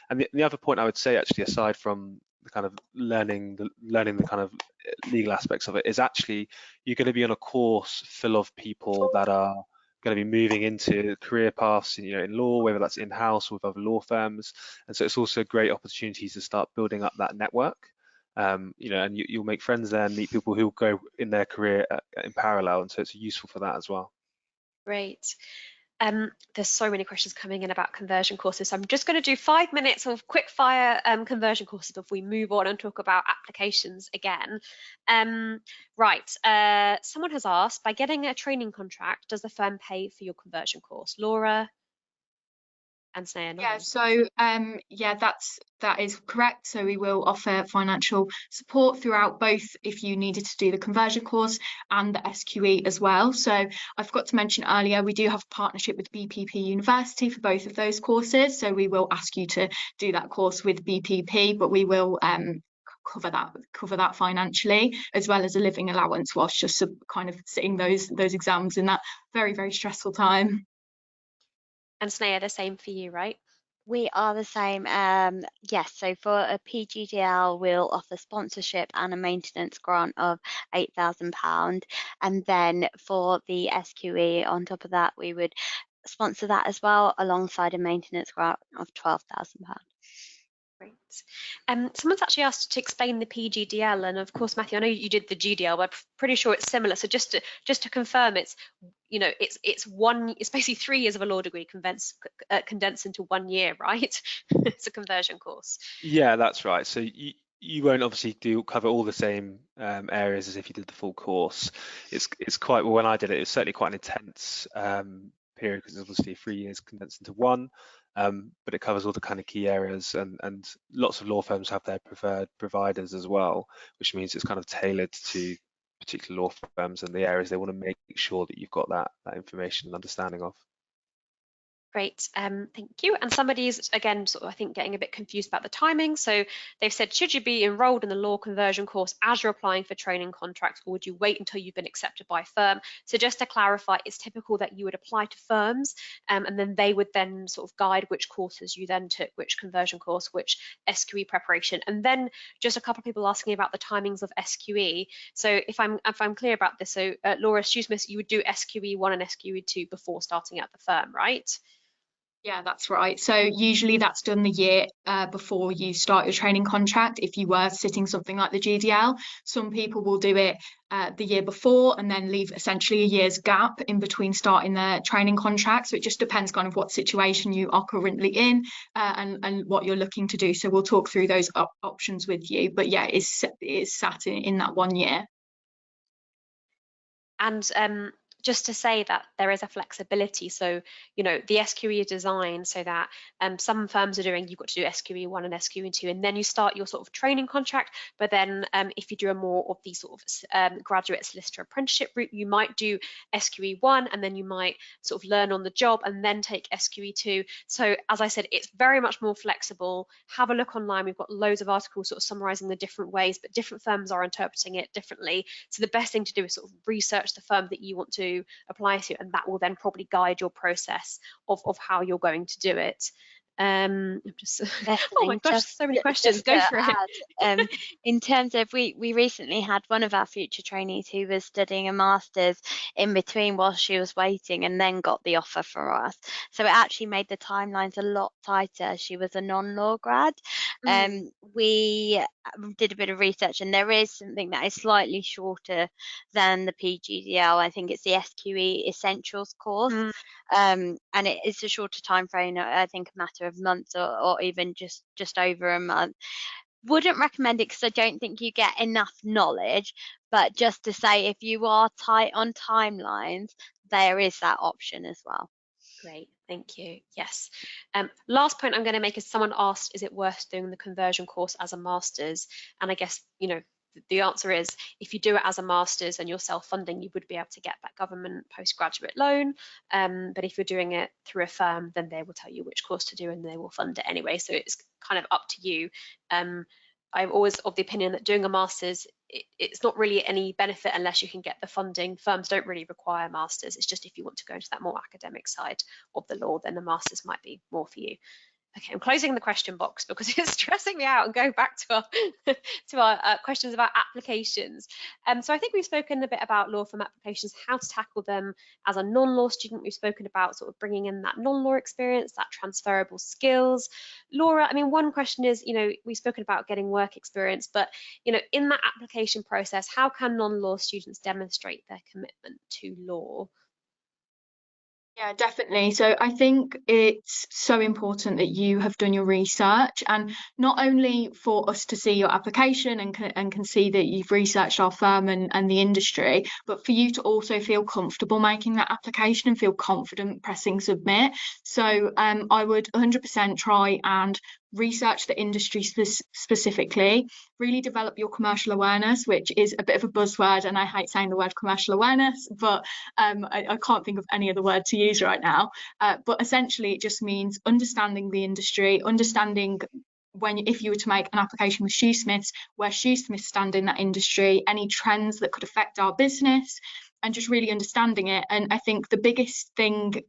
C: And the other point I would say, actually, aside from the kind of learning the kind of legal aspects of it, is actually you're going to be on a course full of people that are going to be moving into career paths, you know, in law, whether that's in-house or with other law firms. And so it's also a great opportunity to start building up that network. You know, and you'll make friends there and meet people who will go in their career in parallel, and so it's useful for that as well.
A: Great. There's so many questions coming in about conversion courses, so I'm just going to do 5 minutes of quick fire conversion courses before we move on and talk about applications again. Right, someone has asked, by getting a training contract, does the firm pay for your conversion course? Laura and Sneha.
B: Yeah, so yeah, that is correct. So we will offer financial support throughout, both if you needed to do the conversion course and the SQE as well. So I forgot to mention earlier, we do have a partnership with BPP University for both of those courses. So we will ask you to do that course with BPP, but we will cover that financially, as well as a living allowance, whilst just kind of sitting those exams in that very, very stressful time.
A: And Sneha, the same for you, right?
D: We are the same. Yes, so for a PGDL, we'll offer sponsorship and a maintenance grant of £8,000. And then for the SQE, on top of that, we would sponsor that as well, alongside a maintenance grant of £12,000.
A: Great. Someone's actually asked to explain the PGDL, and of course, Matthew, I know you did the GDL, but I'm pretty sure it's similar. So just to confirm, it's, you know, it's basically 3 years of a law degree condensed into 1 year, right? It's a conversion course.
C: Yeah, that's right. So you won't obviously cover all the same areas as if you did the full course. It's quite, well, when I did it, it was certainly quite an intense period, because it's obviously 3 years condensed into one. But it covers all the kind of key areas, and lots of law firms have their preferred providers as well, which means it's kind of tailored to particular law firms and the areas they want to make sure that you've got that information and understanding of.
A: Great, thank you. And somebody's, again, sort of, I think, getting a bit confused about the timing. So they've said, should you be enrolled in the law conversion course as you're applying for training contracts, or would you wait until you've been accepted by a firm? So just to clarify, it's typical that you would apply to firms, and then they would then sort of guide which courses you then took, which conversion course, which SQE preparation. And then just a couple of people asking about the timings of SQE. So if I'm clear about this, so Laura, Shoosmiths, you would do SQE1 and SQE2 before starting at the firm, right?
B: Yeah, that's right. So usually that's done the year before you start your training contract. If you were sitting something like the GDL, some people will do it the year before and then leave essentially a year's gap in between starting their training contract. So it just depends kind of what situation you are currently in and what you're looking to do. So we'll talk through those options with you. But yeah, it is sat in that 1 year.
A: And just to say that there is a flexibility. So, you know, the SQE is designed so that some firms are doing, you've got to do SQE1 and SQE2, and then you start your sort of training contract. But then if you do a more of the sort of graduate solicitor apprenticeship route, you might do SQE1, and then you might sort of learn on the job and then take SQE2. So as I said, it's very much more flexible. Have a look online. We've got loads of articles sort of summarizing the different ways, but different firms are interpreting it differently. So the best thing to do is sort of research the firm that you want to apply to, and that will then probably guide your process of how you're going to do it. I'm just oh my gosh, so many questions. Go for it.
D: In terms of, we recently had one of our future trainees who was studying a master's in between while she was waiting, and then got the offer for us. So it actually made the timelines a lot tighter. She was a non-law grad. We did a bit of research, and there is something that is slightly shorter than the PGDL. I think it's the SQE Essentials course. And it is a shorter time frame, I think a matter of months, or even just over a month. Wouldn't recommend it because I don't think you get enough knowledge, but just to say, if you are tight on timelines, there is that option as well.
A: Great, thank you. Yes. Last point I'm going to make is, someone asked, is it worth doing the conversion course as a master's? And I guess, you know, the answer is, if you do it as a master's and you're self-funding, you would be able to get that government postgraduate loan. But if you're doing it through a firm, then they will tell you which course to do and they will fund it anyway. So it's kind of up to you. I'm always of the opinion that doing a master's, it's not really any benefit unless you can get the funding. Firms don't really require masters. It's just if you want to go into that more academic side of the law, then the masters might be more for you. Okay, I'm closing the question box because it's stressing me out, and going back to our questions about applications. So I think we've spoken a bit about law firm applications, how to tackle them as a non-law student. We've spoken about sort of bringing in that non-law experience, that transferable skills. Laura, I mean, one question is, you know, we've spoken about getting work experience, but, you know, in that application process, how can non-law students demonstrate their commitment to law?
B: Yeah, definitely. So I think it's so important that you have done your research, and not only for us to see your application and can see that you've researched our firm and the industry, but for you to also feel comfortable making that application and feel confident pressing submit. So I would 100% try and research the industry specifically, really develop your commercial awareness, which is a bit of a buzzword, and I hate saying the word commercial awareness, but I can't think of any other word to use right now. But essentially, it just means understanding the industry, understanding if you were to make an application with Shoosmiths, where Shoosmiths stand in that industry, any trends that could affect our business, and just really understanding it. And I think the biggest thing,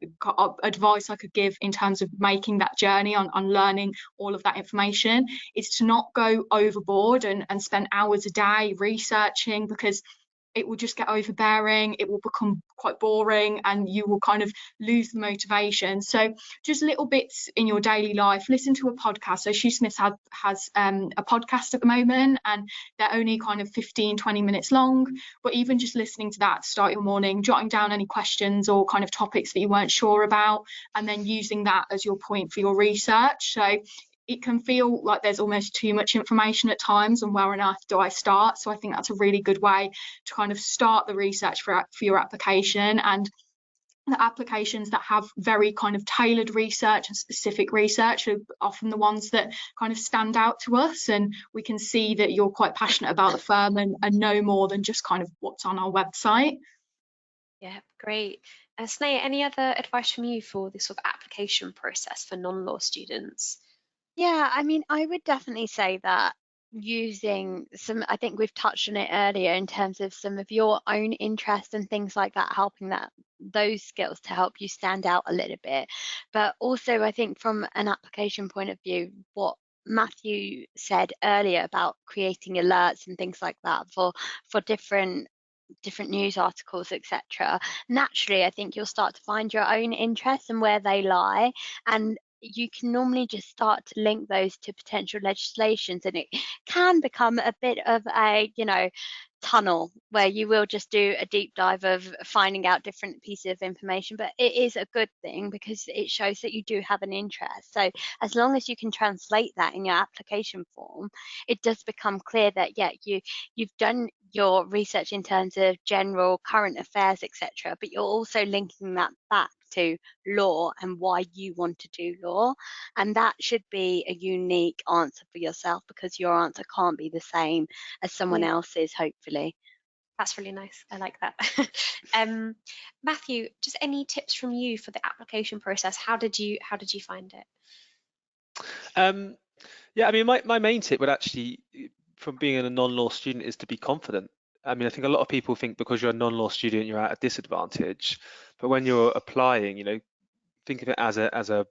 B: advice I could give in terms of making that journey on learning all of that information, is to not go overboard and spend hours a day researching, because it will just get overbearing, it will become quite boring, and you will kind of lose the motivation. So just little bits in your daily life, listen to a podcast. So Shoosmiths has a podcast at the moment, and they're only kind of 15-20 minutes long, but even just listening to that to start your morning, jotting down any questions or kind of topics that you weren't sure about, and then using that as your point for your research. So it can feel like there's almost too much information at times, and where on earth do I start? So I think that's a really good way to kind of start the research for your application. And the applications that have very kind of tailored research and specific research are often the ones that kind of stand out to us, and we can see that you're quite passionate about the firm and know more than just kind of what's on our website.
A: Yeah, great. Sneha, any other advice from you for the sort of application process for non-law students?
D: Yeah, I mean, I would definitely say that using some, I think we've touched on it earlier in terms of some of your own interest and things like that, helping that those skills to help you stand out a little bit. But also, I think from an application point of view, what Matthew said earlier about creating alerts and things like that for different news articles, etc. Naturally, I think you'll start to find your own interests and where they lie, and you can normally just start to link those to potential legislations, and it can become a bit of a, tunnel where you will just do a deep dive of finding out different pieces of information. But it is a good thing because it shows that you do have an interest. So as long as you can translate that in your application form, it does become clear that you've done your research in terms of general current affairs, etc., but you're also linking that back to law and why you want to do law. And that should be a unique answer for yourself, because your answer can't be the same as someone
A: Yeah,
D: else's, hopefully.
A: that's really nice. I like that. Matthew, just any tips from you for the application process? How did you find it?
C: Yeah, I mean, my main tip would actually, from being a non-law student, is to be confident. I mean, I think a lot of people think because you're a non-law student, you're at a disadvantage. But when you're applying, think of it as an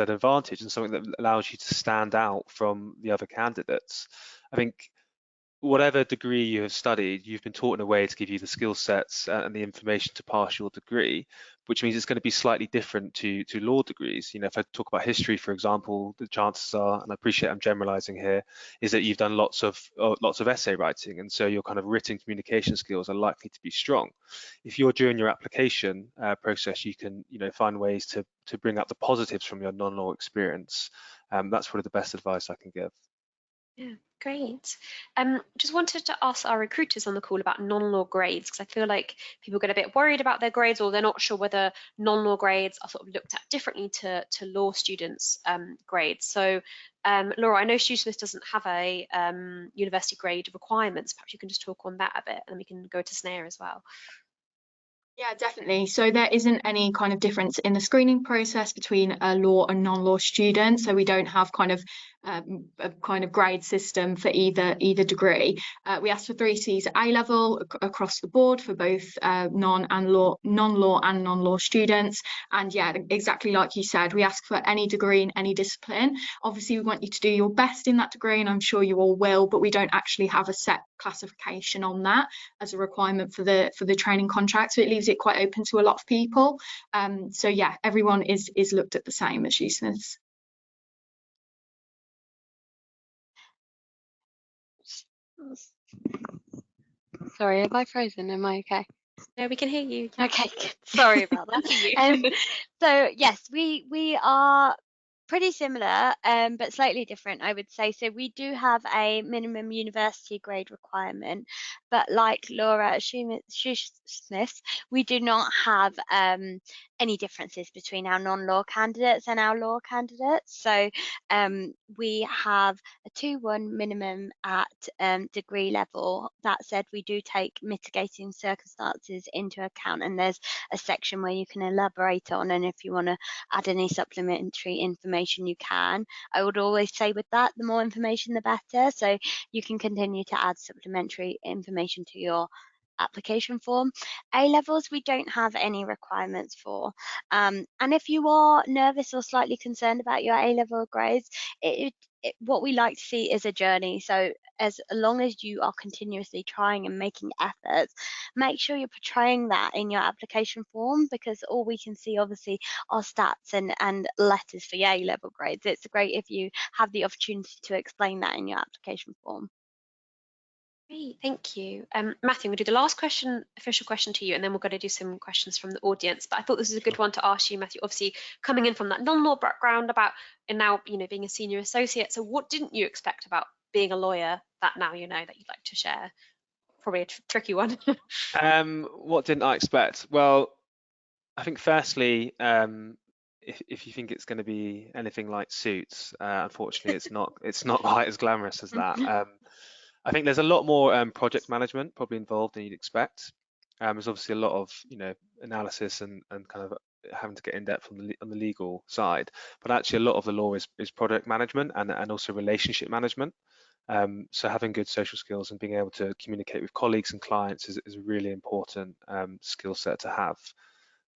C: advantage and something that allows you to stand out from the other candidates. I think whatever degree you have studied, you've been taught in a way to give you the skill sets and the information to pass your degree, which means it's going to be slightly different to law degrees. If I talk about history, for example, the chances are, and I appreciate I'm generalizing here, is that you've done lots of essay writing, and so your kind of written communication skills are likely to be strong. If you're during your application process, you can find ways to bring up the positives from your non-law experience. That's probably the best advice I can give.
A: Yeah, great. Just wanted to ask our recruiters on the call about non-law grades, because I feel like people get a bit worried about their grades, or they're not sure whether non-law grades are sort of looked at differently to law students' grades. So, Laura, I know Shoosmiths doesn't have a university grade requirements. Perhaps you can just talk on that a bit, and then we can go to Sneha as well.
B: Yeah, definitely. So there isn't any kind of difference in the screening process between a law and non-law student. So we don't have kind of a kind of grade system for either degree. We ask for 3 Cs at A level across the board for both non-law and non-law students. And yeah, exactly like you said, we ask for any degree in any discipline. Obviously, we want you to do your best in that degree, and I'm sure you all will, but we don't actually have a set classification on that as a requirement for the training contract. So it leaves it quite open to a lot of people. So yeah, everyone is looked at the same as Shoosmiths.
D: Sorry, have I frozen? Am I okay?
A: No, we can hear you.
D: Okay, good. Sorry about that.
A: You.
D: So yes, we are pretty similar, but slightly different, I would say. So we do have a minimum university grade requirement, but like Laura at Shoosmiths, we do not have any differences between our non-law candidates and our law candidates. So we have a 2-1 minimum at degree level. That said, we do take mitigating circumstances into account, and there's a section where you can elaborate on, and if you want to add any supplementary information, you can. I would always say with that, the more information, the better. So you can continue to add supplementary information to your application form. A levels, we don't have any requirements for. And if you are nervous or slightly concerned about your A level grades, what we like to see is a journey. So as long as you are continuously trying and making efforts, make sure you're portraying that in your application form, because all we can see obviously are stats and letters for your A-level grades. It's great if you have the opportunity to explain that in your application form.
A: Great, thank you. Matthew, we'll do the last question, official question to you, and then we're going to do some questions from the audience. But I thought this is a good one to ask you, Matthew, obviously coming in from that non-law background and now, being a senior associate. So what didn't you expect about being a lawyer that now you know that you'd like to share? Probably a tricky one.
C: What didn't I expect? Well, I think firstly, if you think it's going to be anything like Suits, unfortunately, it's not quite as glamorous as that. I think there's a lot more project management probably involved than you'd expect. There's obviously a lot of analysis and kind of having to get in depth on the legal side, but actually a lot of the law is project management and also relationship management. So having good social skills and being able to communicate with colleagues and clients is a really important skill set to have.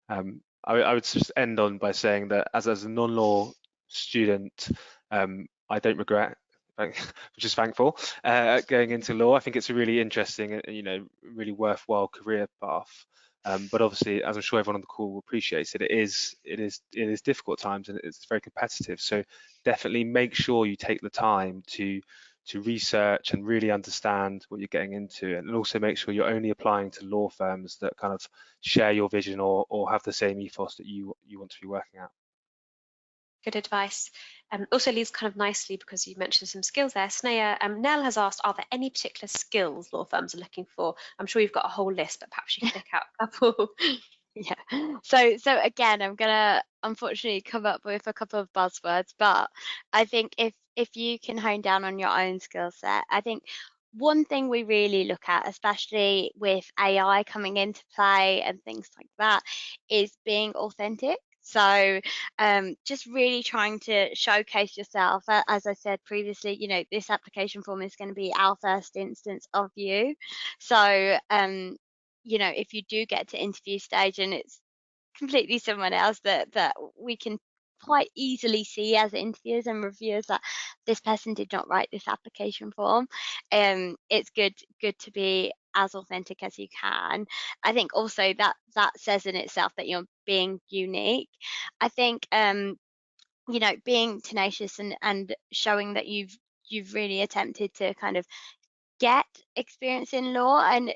C: I would just end on by saying that as a non-law student, I don't regret, which is thankful, going into law. I think it's a really interesting and really worthwhile career path. But obviously, as I'm sure everyone on the call appreciates it is difficult at times and it's very competitive. So definitely make sure you take the time to research and really understand what you're getting into, and also make sure you're only applying to law firms that kind of share your vision or have the same ethos that you want to be working at.
A: Good advice. Also leads kind of nicely, because you mentioned some skills there. Sneha, Nell has asked, are there any particular skills law firms are looking for? I'm sure you've got a whole list, but perhaps you can pick out a couple.
D: Yeah. So again, I'm gonna unfortunately come up with a couple of buzzwords, but I think if you can hone down on your own skill set, I think one thing we really look at, especially with AI coming into play and things like that, is being authentic. So just really trying to showcase yourself. As I said previously, this application form is going to be our first instance of you. So if you do get to interview stage and it's completely someone else that we can quite easily see as interviewers and reviewers that this person did not write this application form, it's good to be as authentic as you can. I think also that says in itself that you're being unique. I think being tenacious and showing that you've really attempted to kind of get experience in law, and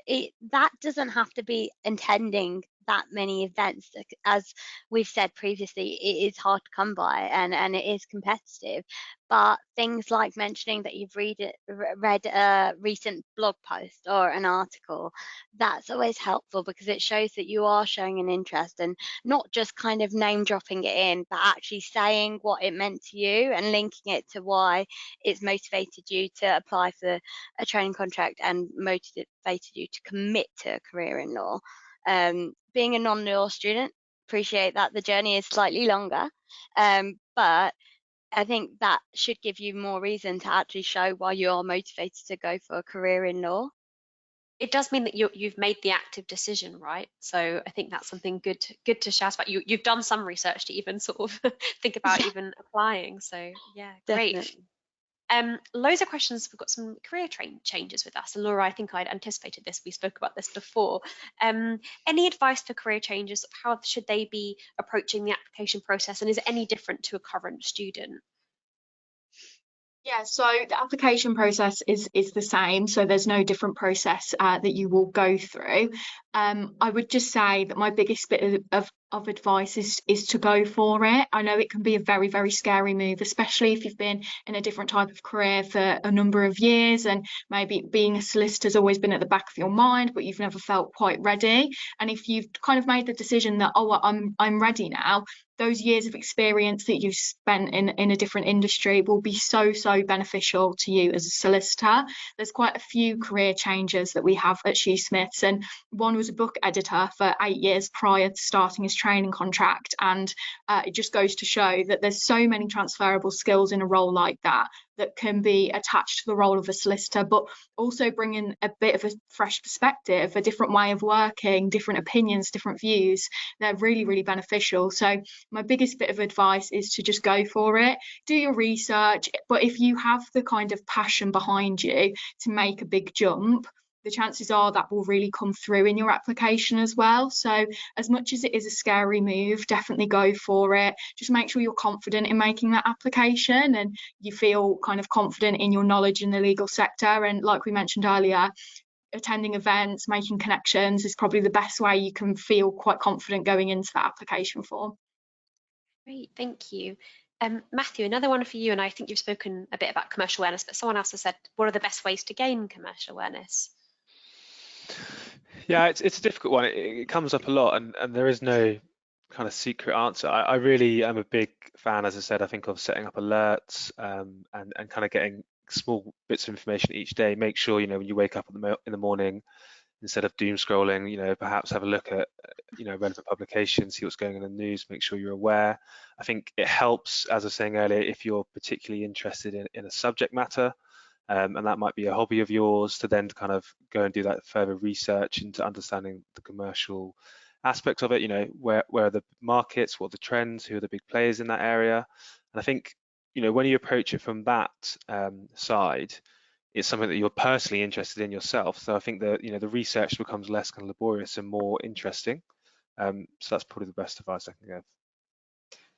D: that doesn't have to be attending that many events. As we've said previously, it is hard to come by and it is competitive, but things like mentioning that you've read a recent blog post or an article, that's always helpful, because it shows that you are showing an interest and not just kind of name dropping it in, but actually saying what it meant to you and linking it to why it's motivated you to apply for a training contract and motivated you to commit to a career in law. Being a non-law student, appreciate that the journey is slightly longer, but I think that should give you more reason to actually show why you are motivated to go for a career in law.
A: It does mean that you've made the active decision, right? So I think that's something good to shout about. You've done some research to even sort of think about even applying. So yeah, great.
D: Definitely.
A: Loads of questions. We've got some career changes with us, and Laura, I think I'd anticipated this. We spoke about this before. Any advice for career changes? How should they be approaching the application process, and is it any different to a current student?
B: Yeah, so the application process is the same. So there's no different process that you will go through. I would just say that my biggest bit of advice is to go for it. I know it can be a very, very scary move, especially if you've been in a different type of career for a number of years, and maybe being a solicitor has always been at the back of your mind, but you've never felt quite ready. And if you've kind of made the decision that, oh, I'm ready now, those years of experience that you've spent in a different industry will be so beneficial to you as a solicitor. There's quite a few career changes that we have at Shoosmiths, and one was a book editor for 8 years prior to starting his training contract, and it just goes to show that there's so many transferable skills in a role like that can be attached to the role of a solicitor, but also bring in a bit of a fresh perspective, a different way of working, different opinions, different views. They're really beneficial. So my biggest bit of advice is to just go for it, do your research, but if you have the kind of passion behind you to make a big jump, the chances are that will really come through in your application as well. So as much as it is a scary move, definitely go for it. Just make sure you're confident in making that application and you feel kind of confident in your knowledge in the legal sector. And like we mentioned earlier, attending events, making connections is probably the best way you can feel quite confident going into that application form.
A: Great, thank you. Matthew, another one for you, and I think you've spoken a bit about commercial awareness, but someone else has said, what are the best ways to gain commercial awareness?
C: Yeah, it's a difficult one. It comes up a lot, and there is no kind of secret answer. I really am a big fan, as I said, I think of setting up alerts and kind of getting small bits of information each day. Make sure, you know, when you wake up in the morning, instead of doom scrolling, you know, perhaps have a look at, you know, relevant publications, see what's going on in the news, make sure you're aware. I think it helps, as I was saying earlier, if you're particularly interested in a subject matter, and that might be a hobby of yours, to then kind of go and do that further research into understanding the commercial aspects of it. You know, where are the markets, what are the trends, who are the big players in that area. And I think, you know, when you approach it from that side, it's something that you're personally interested in yourself. So I think that, you know, the research becomes less kind of laborious and more interesting. So that's probably the best advice I can give.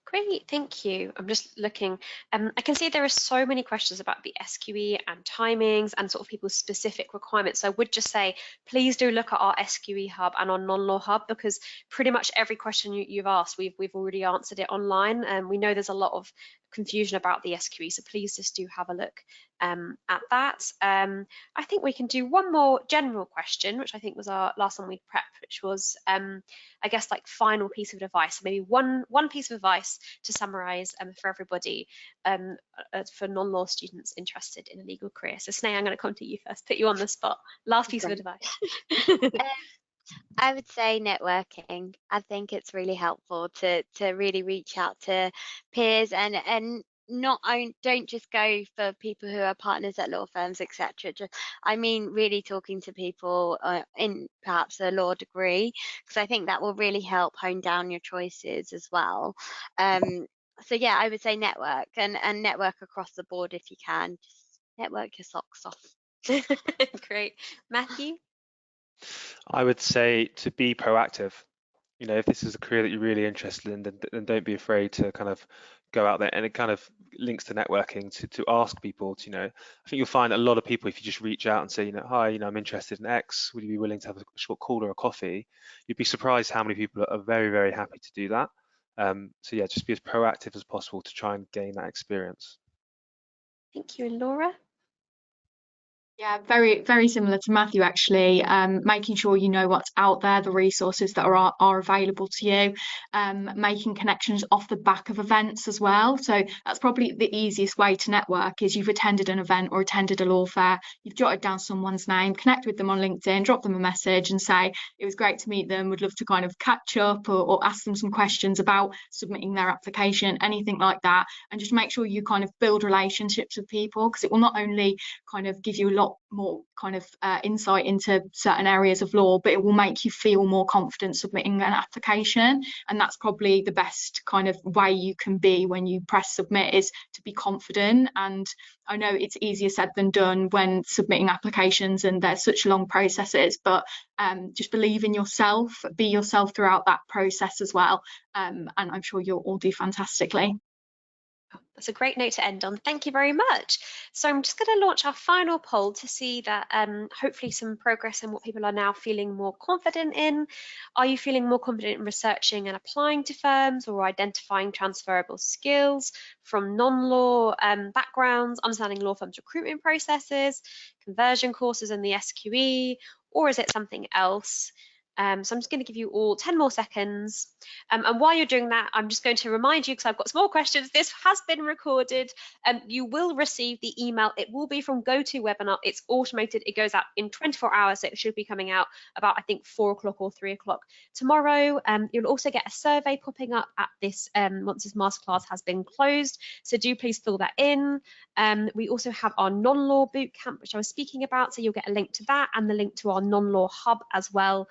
A: Great, thank you. I'm just looking. I can see there are so many questions about the SQE and timings and sort of people's specific requirements. So I would just say, please do look at our SQE hub and our non-law hub, because pretty much every question you've asked, we've already answered it online. And we know there's a lot of confusion about the SQE, so please just do have a look at that. I think we can do one more general question, which I think was our last one we'd prepped, which was, I guess, like final piece of advice, maybe one piece of advice to summarize for everybody, for non-law students interested in a legal career. So Sneha, I'm going to come to you first, put you on the spot. Last piece of advice.
D: I would say networking. I think it's really helpful to really reach out to peers and don't just go for people who are partners at law firms, etc. I mean, really talking to people in perhaps a law degree, because I think that will really help hone down your choices as well. So yeah, I would say network and network across the board if you can. Just network your socks off.
A: Great. Matthew?
C: I would say to be proactive. You know, if this is a career that you're really interested in, then don't be afraid to kind of go out there. And it kind of links to networking, to ask people to, you know, I think you'll find a lot of people, if you just reach out and say, you know, hi, you know, I'm interested in X, would you be willing to have a short call or a coffee? You'd be surprised how many people are very happy to do that. So yeah, just be as proactive as possible to try and gain that experience.
A: Thank you. And Laura?
B: Yeah, very similar to Matthew, actually. Making sure you know what's out there, the resources that are available to you, making connections off the back of events as well. So that's probably the easiest way to network, is you've attended an event or attended a law fair, you've jotted down someone's name, connect with them on LinkedIn, drop them a message and say, it was great to meet them, would love to kind of catch up or ask them some questions about submitting their application, anything like that. And just make sure you kind of build relationships with people, because it will not only kind of give you a lot more kind of insight into certain areas of law, but it will make you feel more confident submitting an application. And that's probably the best kind of way you can be when you press submit, is to be confident. And I know it's easier said than done when submitting applications and there's such long processes, but just believe in yourself, be yourself throughout that process as well, and I'm sure you'll all do fantastically.
A: That's a great note to end on. Thank you very much. So I'm just going to launch our final poll to see that hopefully some progress in what people are now feeling more confident in. Are you feeling more confident in researching and applying to firms, or identifying transferable skills from non-law backgrounds, understanding law firms' recruitment processes, conversion courses in the SQE, or is it something else? So I'm just going to give you all 10 more seconds. And while you're doing that, I'm just going to remind you, because I've got some more questions, this has been recorded. You will receive the email. It will be from GoToWebinar. It's automated. It goes out in 24 hours. So it should be coming out about, I think, 4 o'clock or 3 o'clock tomorrow. You'll also get a survey popping up at this once this masterclass has been closed. So do please fill that in. We also have our non-law bootcamp, which I was speaking about. So you'll get a link to that and the link to our non-law hub as well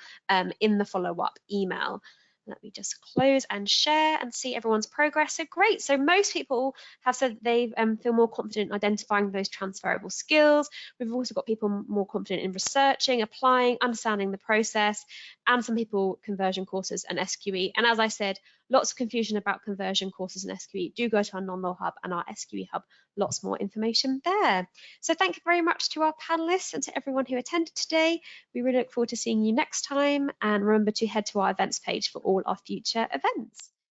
A: in the follow-up email. Let me just close and share and see everyone's progress. So great. So most people have said they feel more confident in identifying those transferable skills. We've also got people more confident in researching, applying, understanding the process, and some people conversion courses and SQE. And as I said, lots of confusion about conversion courses and SQE. Do go to our non-law hub and our SQE hub. Lots more information there. So thank you very much to our panelists and to everyone who attended today. We really look forward to seeing you next time, and remember to head to our events page for all our future events.